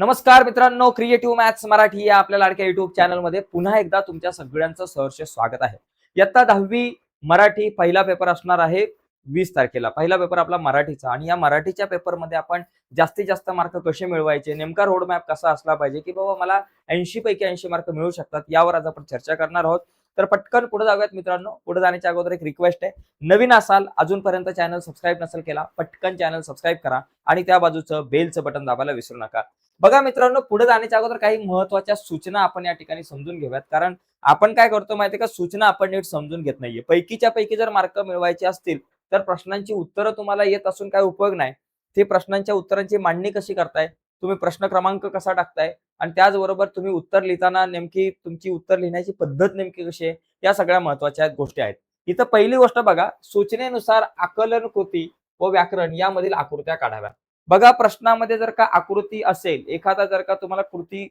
नमस्कार मित्रांनो, creative maths Marathi या आपल्या लाडक्या युट्यूब चॅनलमध्ये पुन्हा एकदा तुमच्या सगळ्यांचं सहर्ष स्वागत आहे. इयत्ता 10वी मराठी पहिला पेपर असणार आहे 20 तारखेला. पहिला पेपर आपला मराठीचा आणि या मराठीच्या पेपरमध्ये आपण जास्तीत जास्त मार्क कसे मिळवायचे, नेमका रोड मॅप कसा असला पाहिजे की बाबा मला 80 पैकी 80 मार्क मिळू शकतात, यावर आज आपण चर्चा करणार आहोत. तर पटकन पुढे जाऊयात मित्रांनो. पुढे जाण्याच्या अगोदर एक रिक्वेस्ट आहे, नवीन असाल अजूनपर्यंत चॅनल सबस्क्राईब नसेल केला, पटकन चॅनल सबस्क्राईब करा आणि त्या बाजूचं बेलचं बटन दाबायला विसरू नका. बघा मित्रांनो, पुढे जाण्याच्या अगोदर काही महत्त्वाच्या सूचना आपण या ठिकाणी समजून घेऊयात. कारण आपण काय करतो माहितीये का, सूचना आपण नीट समजून घेत नाहीये. पैकीच्या पैकी जर मार्क मिळवायचे असतील तर प्रश्नांची उत्तरं तुम्हाला येत असून काय उपयोग नाही. ते प्रश्नांच्या उत्तरांची मांडणी कशी करताय, तुम्ही प्रश्न क्रमांक कसा टाकताय आणि त्याचबरोबर तुम्ही उत्तर लिहिताना नेमकी तुमची उत्तर लिहिण्याची पद्धत नेमकी कशी आहे, या सगळ्या महत्त्वाच्या गोष्टी आहेत. इथं पहिली गोष्ट बघा, सूचनेनुसार आकलन कृती व व्याकरण यामधील आकृत्या काढाव्या. बघा, प्रश्नामध्ये जर का आकृती असेल, एखादा जर का तुम्हाला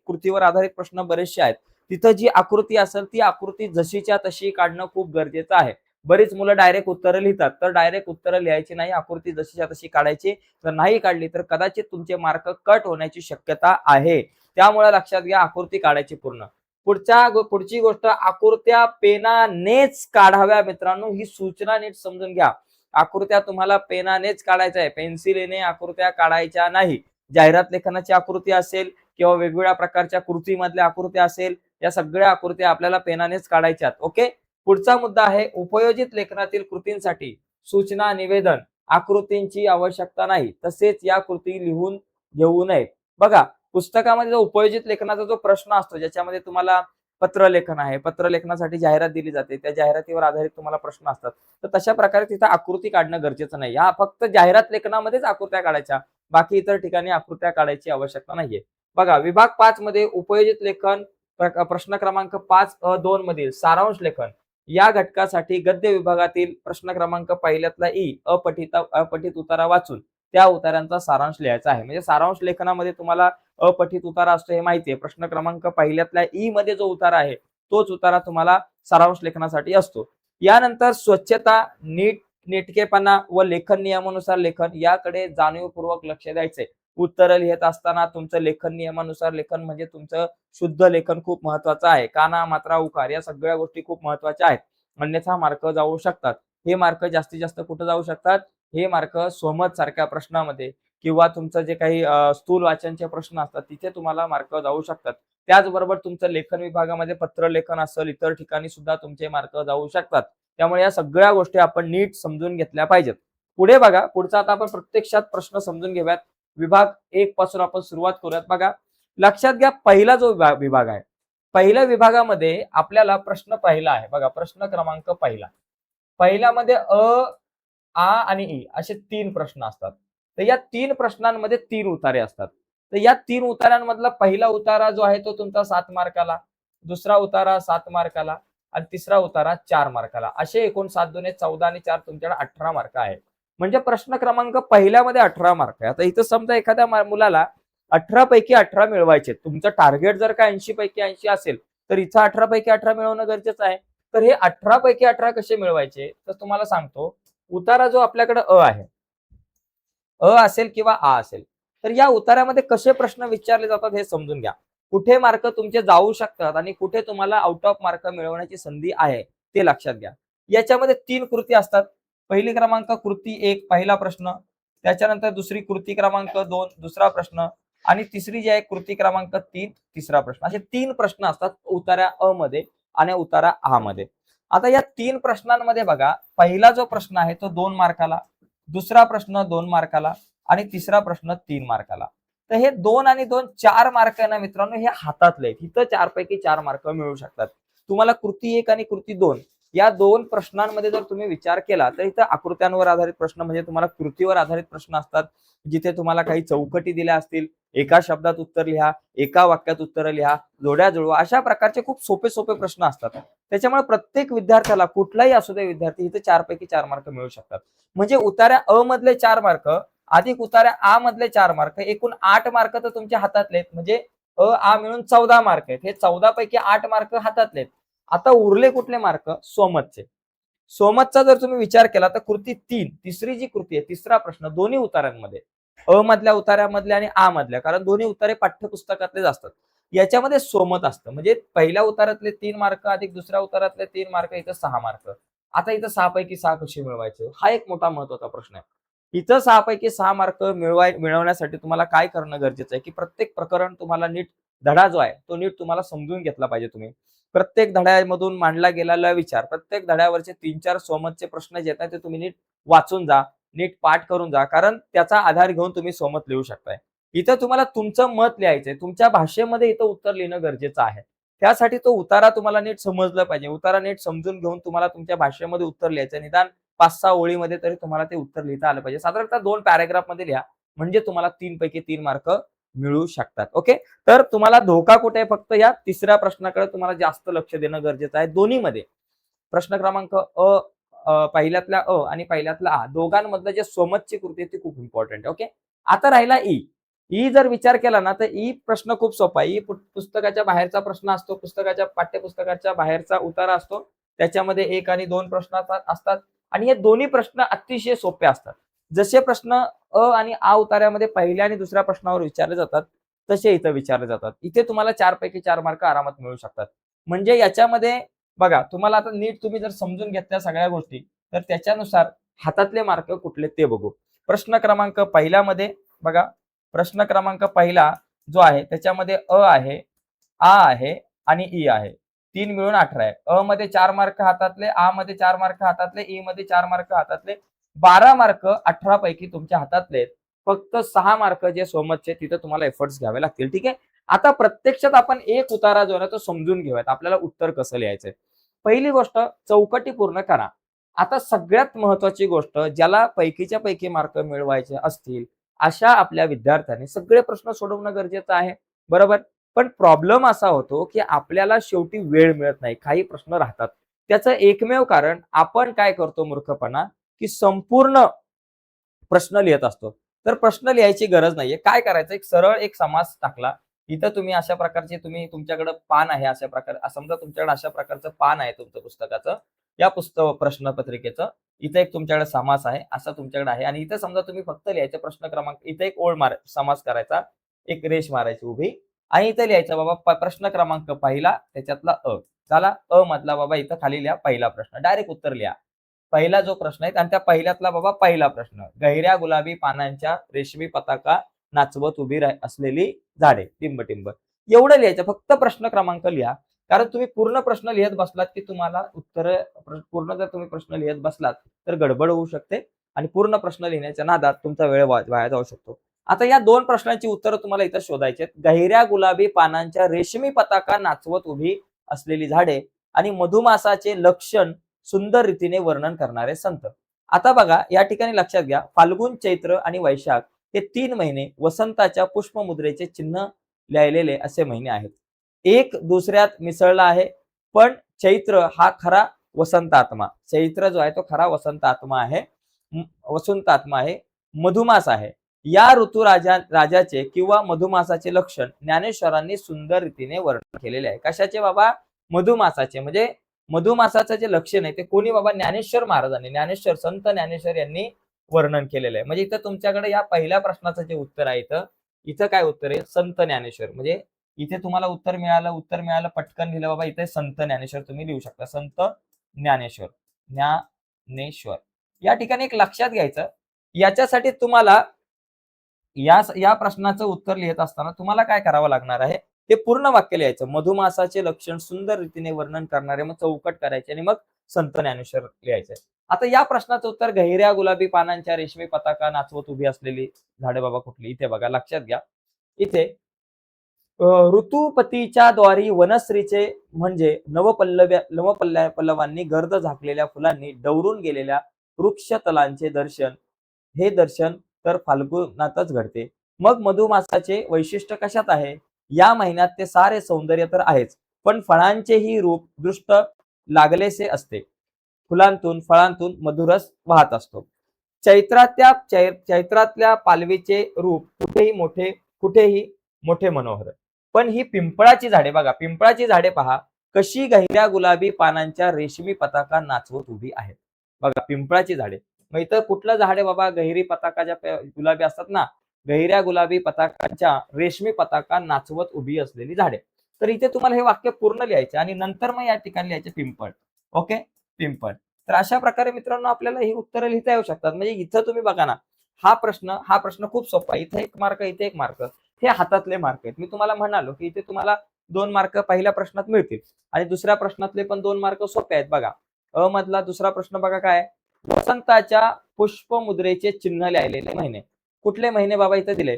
कृतीवर आधारित प्रश्न बरेचसे आहेत, तिथं जी आकृती असेल ती आकृती जशीच्या तशी काढणं खूप गरजेचं आहे. बरीच मुलं डायरेक्ट उत्तरं लिहितात, तर डायरेक्ट उत्तरं लिहायची नाही, आकृती जशीच्या तशी काढायची. जर नाही काढली तर कदाचित तुमचे मार्क कट होण्याची शक्यता आहे. त्यामुळे लक्षात घ्या, आकृती काढायची पूर्ण. पुढची गोष्ट, आकृत्या पेनानेच काढाव्या मित्रांनो. ही सूचना नीट समजून घ्या. आकृत्या तुम्हाला पेनानेच काढायच्या आहे, पेन्सिलीने आकृत्या काढायच्या नाही. जाहिरात लेखनाची आकृती असेल किंवा वेगवेगळ्या प्रकारच्या कृतीमधल्या आकृत्या असेल, या सगळ्या आकृत्या आपल्याला पेनानेच काढायच्यात. ओके. पुढचा मुद्दा आहे, उपयोजित लेखनातील कृतींसाठी सूचना निवेदन आकृतींची आवश्यकता नाही, तसेच या कृती लिहून घेऊ नये. बघा, पुस्तकामध्ये जो उपयोजित लेखनाचा जो प्रश्न असतो, ज्याच्यामध्ये तुम्हाला पत्रलेखन आहे, पत्रलेखनासाठी जाहिरात दिली जाते, त्या जाहिरातीवर आधारित तुम्हाला प्रश्न असतात, तर तशा प्रकारे तिथं आकृती काढणं गरजेचं नाही. हा फक्त जाहिरात लेखनामध्येच आकृत्या काढायच्या, बाकी इतर ठिकाणी आकृत्या काढायची आवश्यकता नाहीये. बघा, विभाग 5 मध्ये उपयोजित लेखन प्रश्न क्रमांक 5(2) मधील सारांश लेखन या घटकासाठी गद्य विभागातील प्रश्न क्रमांक पहिल्यातला ई अपठित उतारा वाचून त्या उतार्यांचा सारांश लिहायचा आहे. म्हणजे सारांश लेखनामध्ये तुम्हाला अपठित उतारा असतो हे माहितीये. प्रश्न क्रमांक पहिल्यातल्या ई मध्ये जो उतारा आहे तोच उतारा तुम्हाला सारांश लेखनासाठी असतो. यानंतर स्वच्छता, नेटकेपणा व लेखन नियमानुसार लेखन याकडे जाणीवपूर्वक लक्ष द्यायचंय. उत्तर लिहित असताना तुमचं लेखन नियमानुसार लेखन म्हणजे तुमचं शुद्ध लेखन खूप महत्वाचं आहे. काना, मात्रा, उकार या सगळ्या गोष्टी खूप महत्वाच्या आहेत, अन्यथा मार्क जाऊ शकतात. हे मार्क जास्तीत जास्त कुठे जाऊ शकतात, हे मार्क स्वमत सारख्या प्रश्नामध्ये किंवा तुमचं जे काही स्थूल वाचनचे प्रश्न असतात तिथे तुम्हाला मार्क जाऊ शकतात. त्याचबरोबर तुमचं लेखन विभागामध्ये पत्रलेखन असेल, इतर ठिकाणी सुद्धा तुमचे मार्क जाऊ शकतात. त्यामुळे या सगळ्या गोष्टी आपण नीट समजून घेतल्या पाहिजेत. पुढे बघा, पुढचा आता आपण प्रत्यक्षात प्रश्न समजून घेऊयात. विभाग 1 पासून आपण सुरुवात करूयात. बघा, लक्षात घ्या, पहिला जो विभाग आहे, पहिल्या विभागामध्ये आपल्याला प्रश्न पहिला आहे. बघा, प्रश्न क्रमांक पहिल्यामध्ये आ आणि ई असे 3 प्रश्न असतात. तर या 3 प्रश्नांमध्ये 3 उतारे असतात. तर या 3 उतार्यांमधला पहिला उतारा जो आहे तो तुमचा 7 मार्काला, दुसरा उतारा 7 मार्काला आणि तिसरा उतारा 4 मार्काला. असे एकूण 7 दुने 14 आणि 4 तुमच्याकडे 18 मार्क आहे. म्हणजे प्रश्न क्रमांक पहिल्यामध्ये 18 मार्क आहे. आता इथं समजा एखाद्या मुलाला 18 पैकी 18 मिळवायचे, तुमचं टार्गेट जर का 80 पैकी 80 असेल तर इथं 18 पैकी 18 मिळवणं गरजेचं आहे. तर हे 18 पैकी 18 कसे मिळवायचे, तर तुम्हाला सांगतो. उतारा जो आपल्याकडे अ आहे, असेल किंवा आ असेल, तर या उतार्यामध्ये कसे प्रश्न विचारले जातात हे समजून घ्या. कुठे मार्क तुमचे जाऊ शकतात आणि कुठे तुम्हाला आउट ऑफ मार्क मिळवण्याची संधी आहे ते लक्षात घ्या. याच्यामध्ये 3 कृती असतात. पहिली क्रमांक कृती 1 पहिला प्रश्न, त्याच्यानंतर दुसरी कृती क्रमांक 2 दुसरा प्रश्न आणि तिसरी जी आहे कृती क्रमांक 3 तिसरा प्रश्न. असे 3 प्रश्न असतात उतारा अ मध्ये आणि उतारा आ मध्ये. आता या 3 प्रश्नांमध्ये बघा, पहिला जो प्रश्न आहे तो 2 मार्काला, दुसरा प्रश्न 2 मार्काला आणि तिसरा प्रश्न 3 मार्काला. तर हे 2 आणि 2 4 मार्क आहे ना मित्रांनो, हे हातातले आहेत. इथं 4 पैकी 4 मार्क मिळू शकतात. तुम्हाला कृती 1 आणि कृती 2 या 2 प्रश्नांमध्ये जर तुम्ही विचार केला तर इथं आकृत्यांवर आधारित प्रश्न म्हणजे तुम्हाला कृतीवर आधारित प्रश्न असतात, जिथे तुम्हाला काही चौकटी दिल्या असतील, एका शब्दात उत्तर लिहा, एका वाक्यात उत्तर लिहा, जोड्या जुळवा, अशा प्रकारचे खूप सोपे सोपे प्रश्न असतात. त्याच्यामुळे प्रत्येक विद्यार्थ्याला, कुठलाही असू दे विद्यार्थी, इथे 4 पैकी 4 मार्क मिळू शकतात. म्हणजे उतार्या अ मधले 4 मार्क अधिक उतार्या आ मधले 4 मार्क, एकूण 8 मार्क तर तुमच्या हातातले आहेत. म्हणजे अ आ मिळून 14 मार्क आहेत. हे 14 पैकी 8 मार्क हातातले आहेत. आता उरले कुठले मार्क, स्वमतचे. स्वमतचा जर तुम्ही विचार केला तर कृती 3 तिसरी जी कृती आहे, तिसरा प्रश्न दोन्ही उतार्यांमध्ये, अ मधल्या उतार्यामधले आणि आ मधल्या, कारण दोन्ही उतारे पाठ्यपुस्तकातलेच असतात. याच्यामध्ये सोमत असतं, म्हणजे पहिल्या उतारातले 3 मार्क अधिक दुसऱ्या उतारातले 3 मार्क, इथं 6 मार्क. आता इथं 6 पैकी 6 कसे मिळवायचे, हा एक मोठा महत्वाचा प्रश्न आहे. इथं 6 पैकी 6 मार्क मिळवण्यासाठी तुम्हाला काय करणं गरजेचं आहे, की प्रत्येक प्रकरण तुम्हाला नीट, धडा जो आहे तो नीट तुम्हाला समजून घेतला पाहिजे तुम्ही. प्रत्येक धड्यामधून मांडला गेलेला विचार, प्रत्येक धड्यावरचे 3-4 सोमतचे प्रश्न जे आहेत ते तुम्ही नीट वाचून जा, नीट पाठ करून जा, कारण त्याचा आधार घेऊन तुम्ही सोमत लिहू शकताय. इथं तुम्हाला तुमचं मत लिहायचंय, तुमच्या भाषेमध्ये इथं उत्तर लिहिणं गरजेचं आहे. त्यासाठी तो उतारा तुम्हाला नीट समजला पाहिजे. उतारा नीट समजून घेऊन तुम्हाला तुमच्या भाषेमध्ये उत्तर लिहायचं, निदान 5-6 ओळीमध्ये तरी तुम्हाला ते उत्तर लिहिता आलं पाहिजे. साधारणतः 2 पॅराग्राफमध्ये लिहा, म्हणजे तुम्हाला 3 पैकी 3 मार्क मिळू शकतात. ओके, तर तुम्हाला धोका कुठे आहे, फक्त या तिसऱ्या प्रश्नाकडे तुम्हाला जास्त लक्ष देणं गरजेचं आहे. दोन्हीमध्ये प्रश्न क्रमांक पहिल्यातला अ आणि पहिल्यातला आ, दोघांमधलं जे सोमतची कृती आहे ती खूप इम्पॉर्टंट आहे. ओके, आता राहिला ई. ई जर विचार केला ना, तर ई प्रश्न खूप सोपा आहे. ई पुस्तकाच्या बाहेरचा प्रश्न असतो, पुस्तकाच्या पाठ्यपुस्तकाच्या बाहेरचा उतारा असतो. त्याच्यामध्ये 1 आणि 2 प्रश्न असतात आणि हे दोन्ही प्रश्न अतिशय सोपे असतात. जसे प्रश्न अ आणि आ उतार्यामध्ये पहिल्या आणि दुसऱ्या प्रश्नावर विचारले जातात, तसे इथं विचारले जातात. इथे तुम्हाला 4 पैकी 4 मार्क आरामात मिळू शकतात. म्हणजे याच्यामध्ये बघा, तुम्हाला आता नीट तुम्ही जर समजून घेतल्या सगळ्या गोष्टी, तर त्याच्यानुसार हातातले मार्क कुठले ते बघू. प्रश्न क्रमांक पहिल्यामध्ये बघा, प्रश्न क्रमांक पहिला जो आहे त्याच्यामध्ये अ आहे, आ आहे आणि ई आहे. 3 मिळून 18 आहे. अ मध्ये 4 मार्क हातातले, आ मध्ये 4 मार्क हातातले, ई मध्ये 4 मार्क हातातले. 12 मार्क 18 पैकी तुमच्या हातातले आहेत. फक्त 6 मार्क जे सोमतचे, तिथे तुम्हाला एफर्ट्स घ्यावे लागतील. ठीक आहे. आता प्रत्यक्षात आपण एक उतारा जो आहे तो समजून घेऊयात. आपल्याला उत्तर कसं लिहायचंय. पहिली गोष्ट, चौकटी पूर्ण करा. आता सगळ्यात महत्वाची गोष्ट, ज्याला पैकीच्या पैकी मार्क मिळवायचे असतील, अशा आपल्या विद्यार्थ्यांनी सगळे प्रश्न सोडवणं गरजेचं आहे. बरोबर? पण प्रॉब्लेम असा होतो, की आपल्याला शेवटी वेळ मिळत नाही. काही प्रश्न राहतात. त्याचं एकमेव कारण, आपण काय करतो मूर्खपणा, की संपूर्ण प्रश्न लिहत असतो. तर प्रश्न लिहायची गरज नाहीये. काय करायचं, एक सरळ एक समास टाकला. इथं तुम्ही अशा प्रकारचे, तुम्ही तुमच्याकडे पान आहे अशा प्रकारे, समजा तुमच्याकडे अशा प्रकारचं पान आहे तुमचं पुस्तकाचं, या पुस्तक प्रश्नपत्रिकेचं. इथं एक तुमच्याकडे समास आहे, असं तुमच्याकडे आहे आणि इथं समजा तुम्ही फक्त लिहायचं प्रश्न क्रमांक, इथं एक ओळ समास करायचा, एक रेष मारायची उभी आणि इथं लिहायचं बाबा प्रश्न क्रमांक पहिला त्याच्यातला अ. झाला. अ मधला बाबा इथं खाली लिहा पहिला प्रश्न. डायरेक्ट उत्तर लिहा. पहिला जो प्रश्न आहे आणि त्या पहिल्यातला बाबा पहिला प्रश्न, गहिऱ्या गुलाबी पानांच्या रेशमी पताका नाचवत उभी असलेली झाडे टिंब-टिंब. एवढं लिहायचं, फक्त प्रश्न क्रमांक लिहा. कारण तुम्ही पूर्ण प्रश्न लिहत बसलात की तुम्हाला उत्तर, पूर्ण जर तुम्ही प्रश्न लिहत बसलात तर गडबड होऊ शकते आणि पूर्ण प्रश्न लिहिण्याच्या नादात तुमचा वेळ वाया जाऊ शकतो. आता या 2 प्रश्नांची उत्तरं तुम्हाला इथं शोधायची आहेत. गहिऱ्या गुलाबी पानांच्या रेशमी पताका नाचवत उभी असलेली झाडे आणि मधुमासाचे लक्षण सुंदर रीतीने वर्णन करणारे संत. आता बघा, या ठिकाणी लक्षात घ्या, फाल्गुन, चैत्र आणि वैशाख हे 3 महिने वसंताच्या पुष्पमुद्रेचे चिन्ह लिहिलेले असे महिने आहेत. एक दुसऱ्यात मिसळला आहे, पण चैत्र हा खरा वसंत आत्मा, चैत्र जो आहे तो खरा वसंत आत्मा आहे, वसंत आत्मा आहे, मधुमास आहे. या राजाचे किंवा मधुमासाचे लक्षण ज्ञानेश्वरांनी सुंदर रीतीने वर्णन केलेले आहे. कशाचे बाबा? मधुमासाचे. म्हणजे मधुमासाचं जे लक्षण आहे ते कोणी बाबा? ज्ञानेश्वर महाराजांनी, ज्ञानेश्वर संत ज्ञानेश्वर यांनी वर्णन केलेलं आहे. म्हणजे इथं तुमच्याकडे या पहिल्या प्रश्नाचं जे उत्तर आहे, इथं इथं काय उत्तर आहे? संत ज्ञानेश्वर. म्हणजे इथे तुम्हाला उत्तर मिळालं पटकन लिहिलं बाबा, इथे संत ज्ञानेश्वर तुम्ही लिहू शकता. संत ज्ञानेश्वर, ज्ञानेश्वर. या ठिकाणी एक लक्षात घ्यायचं, याच्यासाठी तुम्हाला या प्रश्नाचं उत्तर लिहित असताना तुम्हाला काय करावं लागणार आहे, ते पूर्ण वाक्य लिहायचं. मधुमासाचे लक्षण सुंदर रीतीने वर्णन करणारे, मग चौकट करायचे आणि मग संत ज्ञानेश्वर लिहायचंय. आता या प्रश्नाचं उत्तर, गहिऱ्या गुलाबी पानांच्या रेशमी पताका नाचवत उभी असलेली झाडे बाबा कुठली? इथे बघा, लक्षात घ्या. इथे ऋतुपतीच्या द्वारी वनश्रीचे म्हणजे पल्लवांनी गर्द झाकलेल्या फुलांनी डवरून गेलेल्या वृक्षतलांचे दर्शन, हे दर्शन तर फाल्गुनातच घडते. मग मधुमासाचे वैशिष्ट्य कशात आहे? या महिन्यात ते सारे सौंदर्य तर आहेच, पण फळांचेही रूप दृष्ट लागलेसे असते. फळांतून मधुरस वाहत असतो. चैत्रातल्या पालवीचे रूप कुठेही मोठे मनोहर. पण ही पिंपळाची झाडे बघा, पिंपळाची झाडे पहा, कशी गहिऱ्या गुलाबी पानांच्या रेशमी पताका नाचवत उभी आहेत. बघा, पिंपळाची झाडे. मग इथं कुठलं झाड आहे बाबा? गहिरी पताकाच्या गुलाबी असतात ना, गहिऱ्या गुलाबी पताकांच्या रेशमी पताका नाचवत उभी असलेली झाडे. तर इथे तुम्हाला हे वाक्य पूर्ण लिहायचे आणि नंतर मग या ठिकाणी लिहायचे पिंपळ. ओके, पिंपळ. तर अशा प्रकारे मित्रांनो आपल्याला ही उत्तरं लिहिता येऊ शकतात. म्हणजे इथं तुम्ही बघा ना, हा प्रश्न खूप सोपा आहे. इथे 1 मार्क, इथे 1 मार्क. हे हातातले मार्क आहेत. मी तुम्हाला म्हणालो, की इथे तुम्हाला 2 मार्क पहिल्या प्रश्नात मिळतील आणि दुसऱ्या प्रश्नातले पण 2 मार्क सोपे आहेत बघा. अ मधला दुसरा प्रश्न बघा काय आहे? वसंताच्या पुष्पमुद्रेचे चिन्ह लिहिलेले महिने. कुठले महिने बाबा इथे दिले?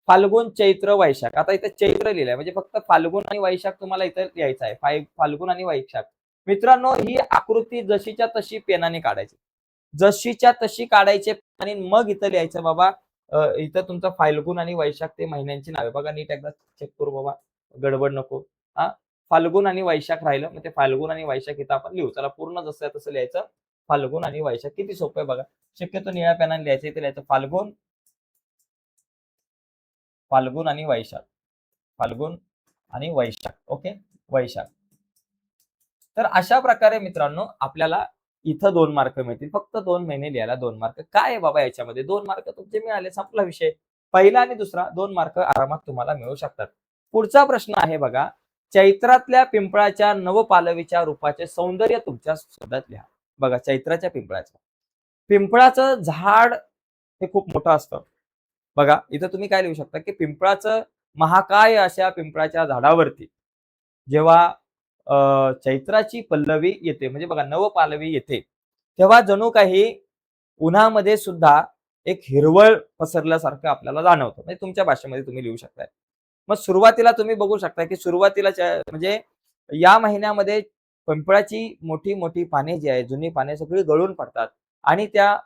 फाल्गुन, चैत्र, वैशाख. आता इथे चैत्र लिहिलंय म्हणजे फक्त फाल्गुन आणि वैशाख तुम्हाला इथे लिहायचं आहे. फाल्गुन आणि वैशाख. मित्रांनो, ही आकृती जशीच्या तशी पेनाने काढायची. जशीच्या तशी काढायचे आणि मग इथं लिहायचं बाबा. इथं तुमचं फाल्गुन आणि वैशाख ते महिन्यांची नावे बघा. नीट एकदा चेक करू बाबा, गडबड नको. हा, फाल्गुन आणि वैशाख राहिलं, मग ते फाल्गुन आणि वैशाख इथं आपण लिहू. चला पूर्ण जसं आहे तसं लिहायचं. फाल्गुन आणि वैशाख किती सोपं आहे बघा. शक्यतो निळ्या पेनाने लिहायचं. इथे लिहायचं फाल्गुन, फाल्गुन आणि वैशाख. फाल्गुन आणि वैशाख. ओके, वैशाख. तर अशा प्रकारे मित्रांनो आपल्याला इथं 2 मार्क मिळतील. फक्त 2 महिने लिहायला 2 मार्क. काय आहे बाबा याच्यामध्ये? 2 मार्क तुमचे मिळाले, संपला विषय. पहिला आणि दुसरा 2 मार्क आरामात तुम्हाला मिळू शकतात. पुढचा प्रश्न आहे बघा. चैत्रातल्या पिंपळाच्या नवपालवीच्या रूपाचे सौंदर्य तुमच्या शब्दात लिहा. बघा, चैत्राच्या पिंपळाचं. पिंपळाचं झाड हे खूप मोठं असतं. बघा, इथं तुम्ही काय लिहू शकता, की पिंपळाचं महाकाय अशा पिंपळाच्या झाडावरती जेव्हा चैत्राची पल्लवी येते, म्हणजे बघा नवपालवी येते, तेव्हा जणू काही उन्हामध्ये सुद्धा एक हिरवळ पसरल्यासारखं आपल्याला जाणवतं. म्हणजे तुमच्या भाषेमध्ये तुम्ही लिहू शकताय. मग सुरुवातीला तुम्ही बघू शकता, की सुरुवातीला म्हणजे या महिन्यामध्ये पिंपळाची मोठी मोठी पाने जी आहेत, जुनी पाने सगळी गळून पडतात आणि त्या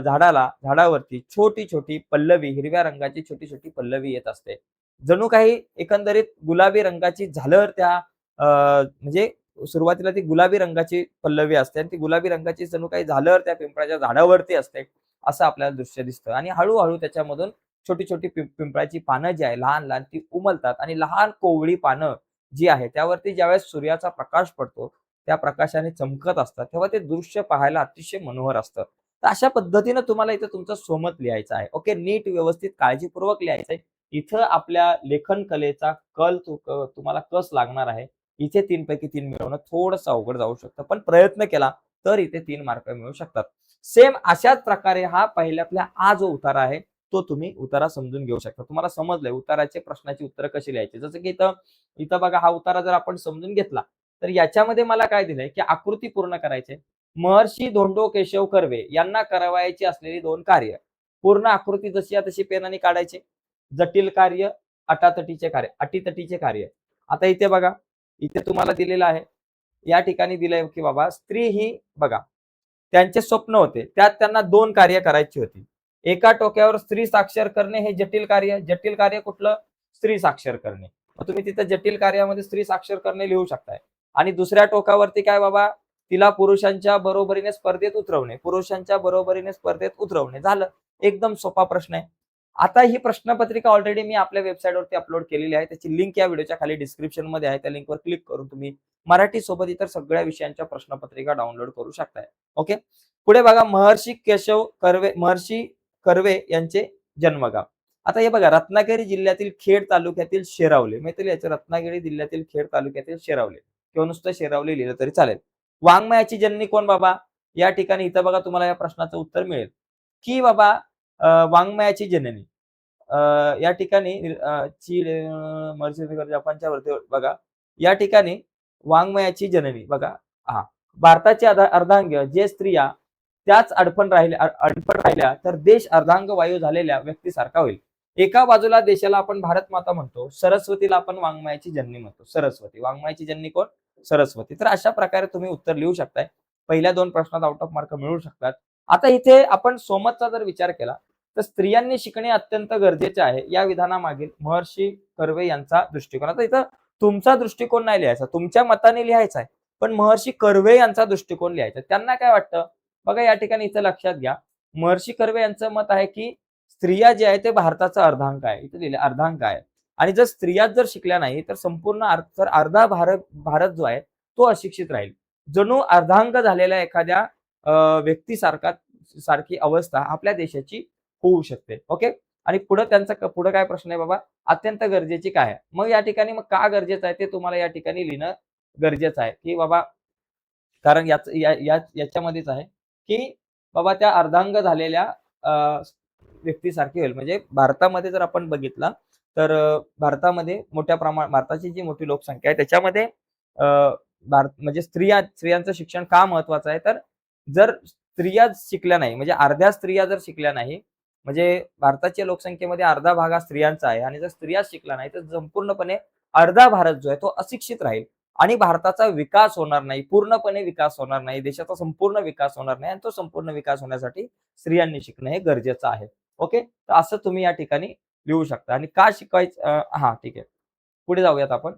झाडावरती छोटी छोटी पल्लवी, हिरव्या रंगाची छोटी छोटी पल्लवी येत असते. जणू काही एकंदरीत गुलाबी रंगाची झालर त्या म्हणजे सुरुवातीला ती गुलाबी रंगाची पल्लवी असते आणि ती गुलाबी रंगाची जणू काही झालर त्या पिंपळाच्या झाडावरती असते, असं आपल्याला दृश्य दिसतं. आणि हळूहळू त्याच्यामधून छोटी छोटी पिंपळाची पानं जी आहे लहान लहान ती उमलतात आणि लहान कोवळी पानं जी आहे त्यावरती ज्यावेळेस सूर्याचा प्रकाश पडतो, त्या प्रकाशाने चमकत असतात, तेव्हा ते दृश्य पाहायला अतिशय मनोहर असतं. तर अशा पद्धतीनं तुम्हाला इथं तुमचं सोमत लिहायचं आहे. ओके, नीट व्यवस्थित काळजीपूर्वक लिहायचं आहे. इथं आपल्या लेखन कलेचा तुम्हाला कस लागणार आहे. इथे 3 पैकी 3 मिळवणं थोडंसं अवघड जाऊ शकतं, पण प्रयत्न केला तर इथे 3 मार्क मिळू शकतात. सेम अशाच प्रकारे हा पहिल्यातला हा जो उतारा आहे तो तुम्ही उतारा समजून घेऊ शकता. तुम्हाला समजलंय उताराचे प्रश्नाची उत्तरं कशी लिहायची. जसं की इथं इथं बघा, हा उतारा जर आपण समजून घेतला तर याच्यामध्ये मला काय दिलंय, की आकृती पूर्ण करायची. महर्षी धोंडो केशव कर्वे यांना करावयाची असलेली 2 कार्य. पूर्ण आकृती जशी आहे तशी पेनाने काढायची. जटिल कार्य, अटीतटीचे कार्य. आता इथे बघा, इथे तुम्हाला दिलेलं आहे. या ठिकाणी दिलंय, की बाबा स्त्री ही बघा, त्यांचे स्वप्न होते. त्यात त्यांना 2 कार्य करायची होती. एका टोक्यावर स्त्री साक्षर करणे हे जटिल कार्य. जटिल कार्य कुठलं? स्त्री साक्षर करणे. मग तुम्ही तिथं जटिल कार्यामध्ये स्त्री साक्षर करणे लिहू शकताय. आणि दुसऱ्या टोकावरती काय बाबा? तिला पुरुषांच्या बरोबरीने स्पर्धेत उतरवणे. पुरुषांच्या बरोबरीने स्पर्धेत उतरवणे. झालं. एकदम सोपा प्रश्न आहे. आता ही प्रश्नपत्रिका ऑलरेडी मी आपल्या वेबसाईटवरती अपलोड केलेली आहे. त्याची लिंक या व्हिडिओच्या खाली डिस्क्रिप्शनमध्ये आहे. त्या लिंकवर क्लिक करून तुम्ही मराठी सोबत इतर सगळ्या विषयांच्या प्रश्नपत्रिका डाउनलोड करू शकताय. ओके. पुढे बघा, महर्षी कर्वे यांचे जन्मगाव. आता हे बघा, रत्नागिरी जिल्ह्यातील खेड तालुक्यातील शेरावले. माहिती याचं रत्नागिरी जिल्ह्यातील खेड तालुक्यातील शेरावले किंवा नुसतं शेरावले लिहिलं तरी चालेल. वाङ्मयाची जननी कोण बाबा? या ठिकाणी इथं बघा तुम्हाला या प्रश्नाचं उत्तर मिळेल, की बाबा वाङ्मयाची जननी. या ठिकाणी जपानच्या वरती बघा, या ठिकाणी वाङ्मयाची जननी बघा. हा, भारताची अर्धांग्य जे स्त्रिया त्याच अडपण राहिल्या तर देश अर्धांगवायू झालेल्या व्यक्तीसारखा होईल. एका बाजूला देशाला आपण भारत माता म्हणतो, सरस्वतीला आपण वाङ्मयाची जननी म्हणतो. सरस्वती, वाङ्मयाची जननी कोण? सरस्वती. तर अशा प्रकारे तुम्ही उत्तर लिहू शकताय. पहिल्या 2 प्रश्नात आउट ऑफ मार्क मिळू शकतात. आता इथे आपण सोमतचा जर विचार केला तर स्त्रियांनी शिकणे अत्यंत गरजेचे आहे या विधानामागील महर्षी कर्वे यांचा दृष्टिकोन. आता इथं तुमचा दृष्टिकोन नाही लिहायचा, तुमच्या मताने लिहायचा आहे, पण महर्षी कर्वे यांचा दृष्टिकोन लिहायचा. त्यांना काय वाटतं बघा, या ठिकाणी इथं लक्षात घ्या. महर्षी कर्वे यांचं मत आहे, की स्त्रिया जे आहे ते भारताचा अर्धांग आहे. इथे लिहिले अर्धांग आहे. आणि जर स्त्रिया जर शिकल्या नाही तर संपूर्ण अर्धा भारत जो आहे तो अशिक्षित राहील. जणू अर्धांग झालेल्या एखाद्या व्यक्तीसारखी अवस्था आपल्या देशाची होऊ शकते. ओके. आणि पुढे काय प्रश्न आहे बाबा, अत्यंत गरजेची काय आहे. मग या ठिकाणी मग का गरजेचं आहे ते तुम्हाला या ठिकाणी लिहिणं गरजेचं आहे, की बाबा कारण याच्यामध्येच आहे, की बाबा त्या अर्धांग झालेल्या व्यक्तीसारखी होईल. म्हणजे भारतामध्ये जर आपण बघितलं तर भारतामध्ये भारताची जी मोठी लोकसंख्या आहे त्याच्यामध्ये अ, म्हणजे स्त्रियांचं शिक्षण का महत्वाचं आहे, तर जर स्त्रिया शिकल्या नाही म्हणजे अर्ध्या स्त्रिया जर शिकल्या नाही, म्हणजे भारताच्या लोकसंख्येमध्ये अर्धा भाग हा स्त्रियांचा आहे आणि जर स्त्रिया शिकला नाही तर संपूर्णपणे अर्धा भारत जो आहे तो अशिक्षित राहील आणि भारताचा विकास होणार नाही, पूर्णपणे विकास होणार नाही, देशाचा संपूर्ण विकास होणार नाही आणि तो संपूर्ण विकास होण्यासाठी स्त्रियांनी शिकणं हे गरजेचं आहे. ओके, तर असं तुम्ही या ठिकाणी लिहू शकता. आणि का शिकवायचं हा ठीक आहे, पुढे जाऊयात आपण.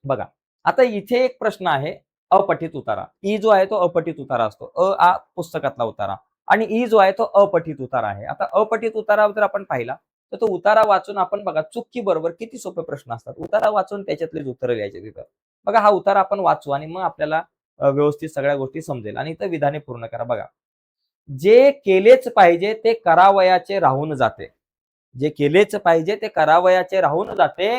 बघा, आता इथे एक प्रश्न आहे, अपठित उतारा. ई जो आहे तो अपठित उतारा असतो. आ पुस्तकातला उतारा आणि ई जो आहे तो अपठित उतारा आहे. आता अपठित उतारा जर आपण पाहिला तर तो उतारा वाचून आपण बघा चुकी बरोबर किती सोपे प्रश्न असतात. उतारा वाचून त्याच्यातलीच उत्तरं लिहायची तिथं. बघा हा उतारा आपण वाचू आणि मग आपल्याला व्यवस्थित सगळ्या गोष्टी समजेल आणि इथं विधाने पूर्ण करा. बघा, जे केलेच पाहिजे ते करावयाचे राहून जाते. जे केलेच पाहिजे ते करावयाचे राहून जाते.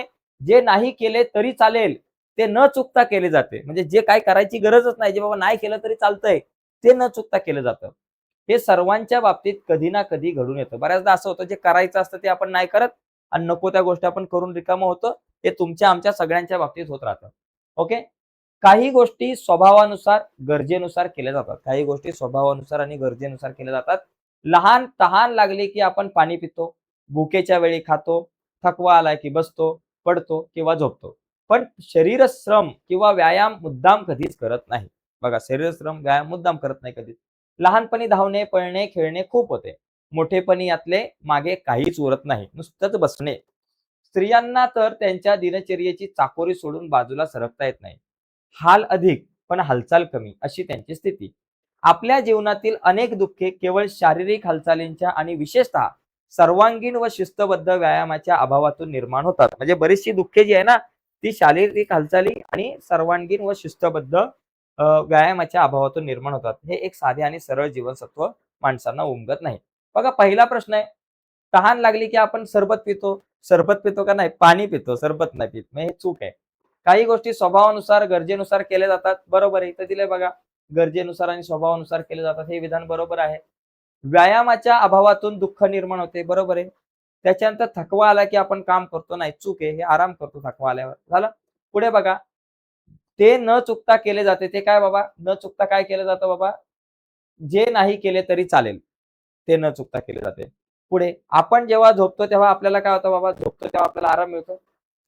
जे नाही केले तरी चालेल, ते न चुकता केले जाते. म्हणजे जे काही करायची गरजच नाही, जे बाबा नाही केलं तरी चालतंय, ते न चुकता केलं जातं. हे सर्वांच्या बाबतीत कधी ना कधी घडून येतं. बऱ्याचदा असं होतं जे करायचं असतं ते आपण नाही करत आणि नको त्या गोष्टी आपण करून रिकामं होतं. हे तुमच्या आमच्या सगळ्यांच्या बाबतीत होत राहतं. ओके. काही गोष्टी स्वभावानुसार, गरजेनुसार केल्या जातात. काही गोष्टी स्वभावानुसार आणि गरजेनुसार केल्या जातात. लहान तहान लागली की आपण पाणी पितो, भुकेच्या वेळी खातो, थकवा आला की बसतो, पडतो किंवा झोपतो. पण शरीरश्रम किंवा व्यायाम मुद्दाम कधीच करत नाही. बघा, शरीरश्रम, व्यायाम मुद्दाम करत नाही कधीच. लहानपणी धावणे, पळणे, खेळणे खूप होते. मोठेपणी यातले मागे काहीच उरत नाही. नुसतंच बसणे. स्त्रियांना तर त्यांच्या दिनचर्येची चाकोरी सोडून बाजूला सरकता येत नाही. हाल अधिक पण हालचाल कमी अशी त्यांची स्थिती. आपल्या जीवनातील अनेक दुःखे केवळ शारीरिक हालचालींच्या आणि विशेषतः सर्वांगीण व शिस्तबद्ध व्यायामाच्या अभावातून निर्माण होतात. म्हणजे बरीचशी दुःखे जी आहे ना, ती शारीरिक हालचाली आणि सर्वांगीण व शिस्तबद्ध व्यायामाच्या अभावातून निर्माण होतात. हे एक साधे आणि सरळ जीवनसत्व माणसांना उमगत नाही. बघा, पहिला प्रश्न आहे, तहान लागली की आपण सरबत पितो. सरबत पितो का नाही? पाणी पितो, सरबत नाही पित. मग हे चूक आहे. काही गोष्टी स्वभावानुसार, गरजेनुसार केल्या जातात. बरोबर आहे. इथं दिलंय बघा. गरजेनुसार आणि स्वभावानुसार केले जातात. हे विधान बरोबर आहे. व्यायामाच्या अभावातून दुःख निर्माण होते. बरोबर आहे. त्याच्यानंतर थकवा आला की आपण काम करतो. नाही, चूक आहे. हे आराम करतो थकवा आल्यावर. झालं? पुढे बघा. ते न चुकता केले जाते. ते काय बाबा? न चुकता काय केलं जातं बाबा? जे नाही केले तरी चालेल. ते न चुकता केले जाते. पुढे आपण जेव्हा झोपतो तेव्हा आपल्याला काय होतं बाबा? झोपतो तेव्हा आपल्याला आराम मिळतो.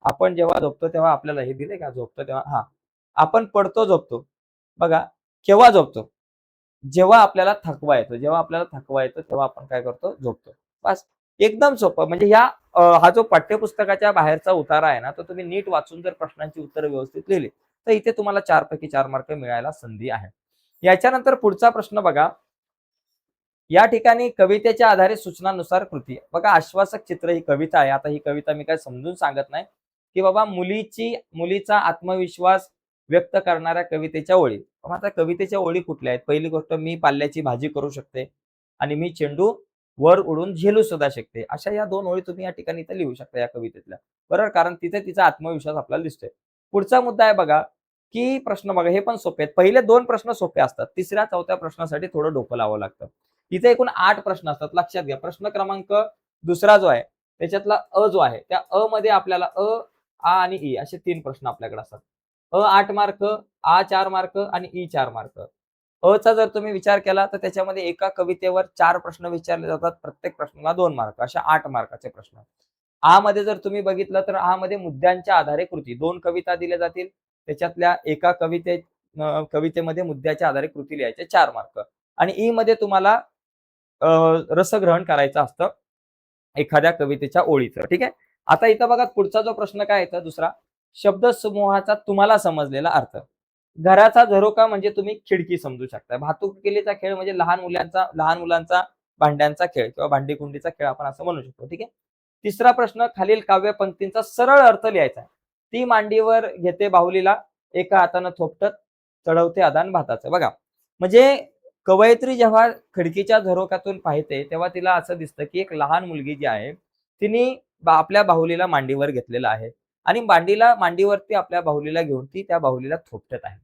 आपण जेव्हा झोपतो तेव्हा आपल्याला हे दिले का? झोपतो तेव्हा हां. आपण पडतो, झोपतो. बघा, केव्हा झोपतो? जेव्हा आपल्याला थकवा येतो. जेव्हा आपल्याला थकवा येतो तेव्हा आपण काय करतो? झोपतो. बस. एकदम सोपं. म्हणजे हा जो पाठ्यपुस्तकाच्या बाहेरचा उतारा आहे ना, तो तुम्ही नीट वाचून जर प्रश्नांची उत्तरं व्यवस्थित लिहिली, तर इथे तुम्हाला 4 पैकी 4 मार्क मिळायला संधी आहे. याच्यानंतर पुढचा प्रश्न बघा. या ठिकाणी कवितेच्या आधारे सूचनानुसार कृती. बघा, आश्वासक चित्र ही कविता आहे. आता ही कविता मी काय समजून सांगत नाही, की बाबा मुलीचा आत्मविश्वास व्यक्त करणाऱ्या कवितेच्या ओळी. मग आता कवितेच्या ओळी कुठल्या आहेत? पहिली गोष्ट, मी पाल्याची भाजी करू शकते आणि मी चेंडू वर उडून झेलू सुद्धा शकते. अशा या 2 ओळी तुम्ही या ठिकाणी इथे लिहू शकता या कवितेतल्या. बरोबर? कारण तिथे तिचा आत्मविश्वास आपल्याला दिसतोय. पुढचा मुद्दा आहे बघा, की प्रश्न बघा, हे पण सोपे आहेत. पहिले 2 प्रश्न सोपे असतात. तिसऱ्या, चौथ्या प्रश्नासाठी थोडं डोकं लावावं लागतं. इथे एकूण 8 प्रश्न असतात. लक्षात घ्या. प्रश्न क्रमांक दुसरा जो आहे, त्याच्यातला अ जो आहे, त्या अ मध्ये आपल्याला अ, आ आणि ई असे 3 प्रश्न आपल्याकडे असतात. अ 8 मार्क, आ 4 मार्क आणि ई 4 मार्क. अ चा जर तुम्ही विचार केला तर त्याच्यामध्ये एका कवितेवर 4 प्रश्न विचारले जातात. प्रत्येक प्रश्नाला 2 मार्क. अशा 8 मार्काचे प्रश्न. आ मध्ये जर तुम्ही बघितलं तर आ मध्ये मुद्द्यांच्या आधारे कृती. 2 कविता दिल्या जातील. त्याच्यातल्या एका कवितेमध्ये मुद्द्याच्या आधारे कृती लिहायचे 4 मार्क. आणि ई मध्ये तुम्हाला रसग्रहण करायचं असतं एखाद्या कवितेच्या ओळीचं. ठीक आहे. आता इथं बघा, पुढचा जो प्रश्न काय येतो दुसरा, शब्दसमूहाचा तुम्हाला समजलेला अर्थ. घराचा झरोका म्हणजे तुम्ही खिडकी समजू शकता. भातुकलीचा खेळ म्हणजे लहान मुलांचा भांड्यांचा खेळ किंवा भांडीकुंडीचा खेळ आपण असं म्हणू शकतो. ठीक आहे. तिसरा प्रश्न, खालील काव्य पंक्तींचा सरळ अर्थ लिहायचा आहे. ती मांडीवर घेते बाहुलीला, एका हातानं थोपटत चढवते आदान भाताचं. बघा, म्हणजे कवयित्री जेव्हा खिडकीच्या झरोख्यातून पाहते तेव्हा तिला असं दिसतं की एक लहान मुलगी जी आहे तिने आपल्या बाहुलीला मांडीवर घेतलेलं आहे आणि मांडीवरती आपल्या बाहुलीला घेऊन ती त्या बाहुलीला थोपटत आहे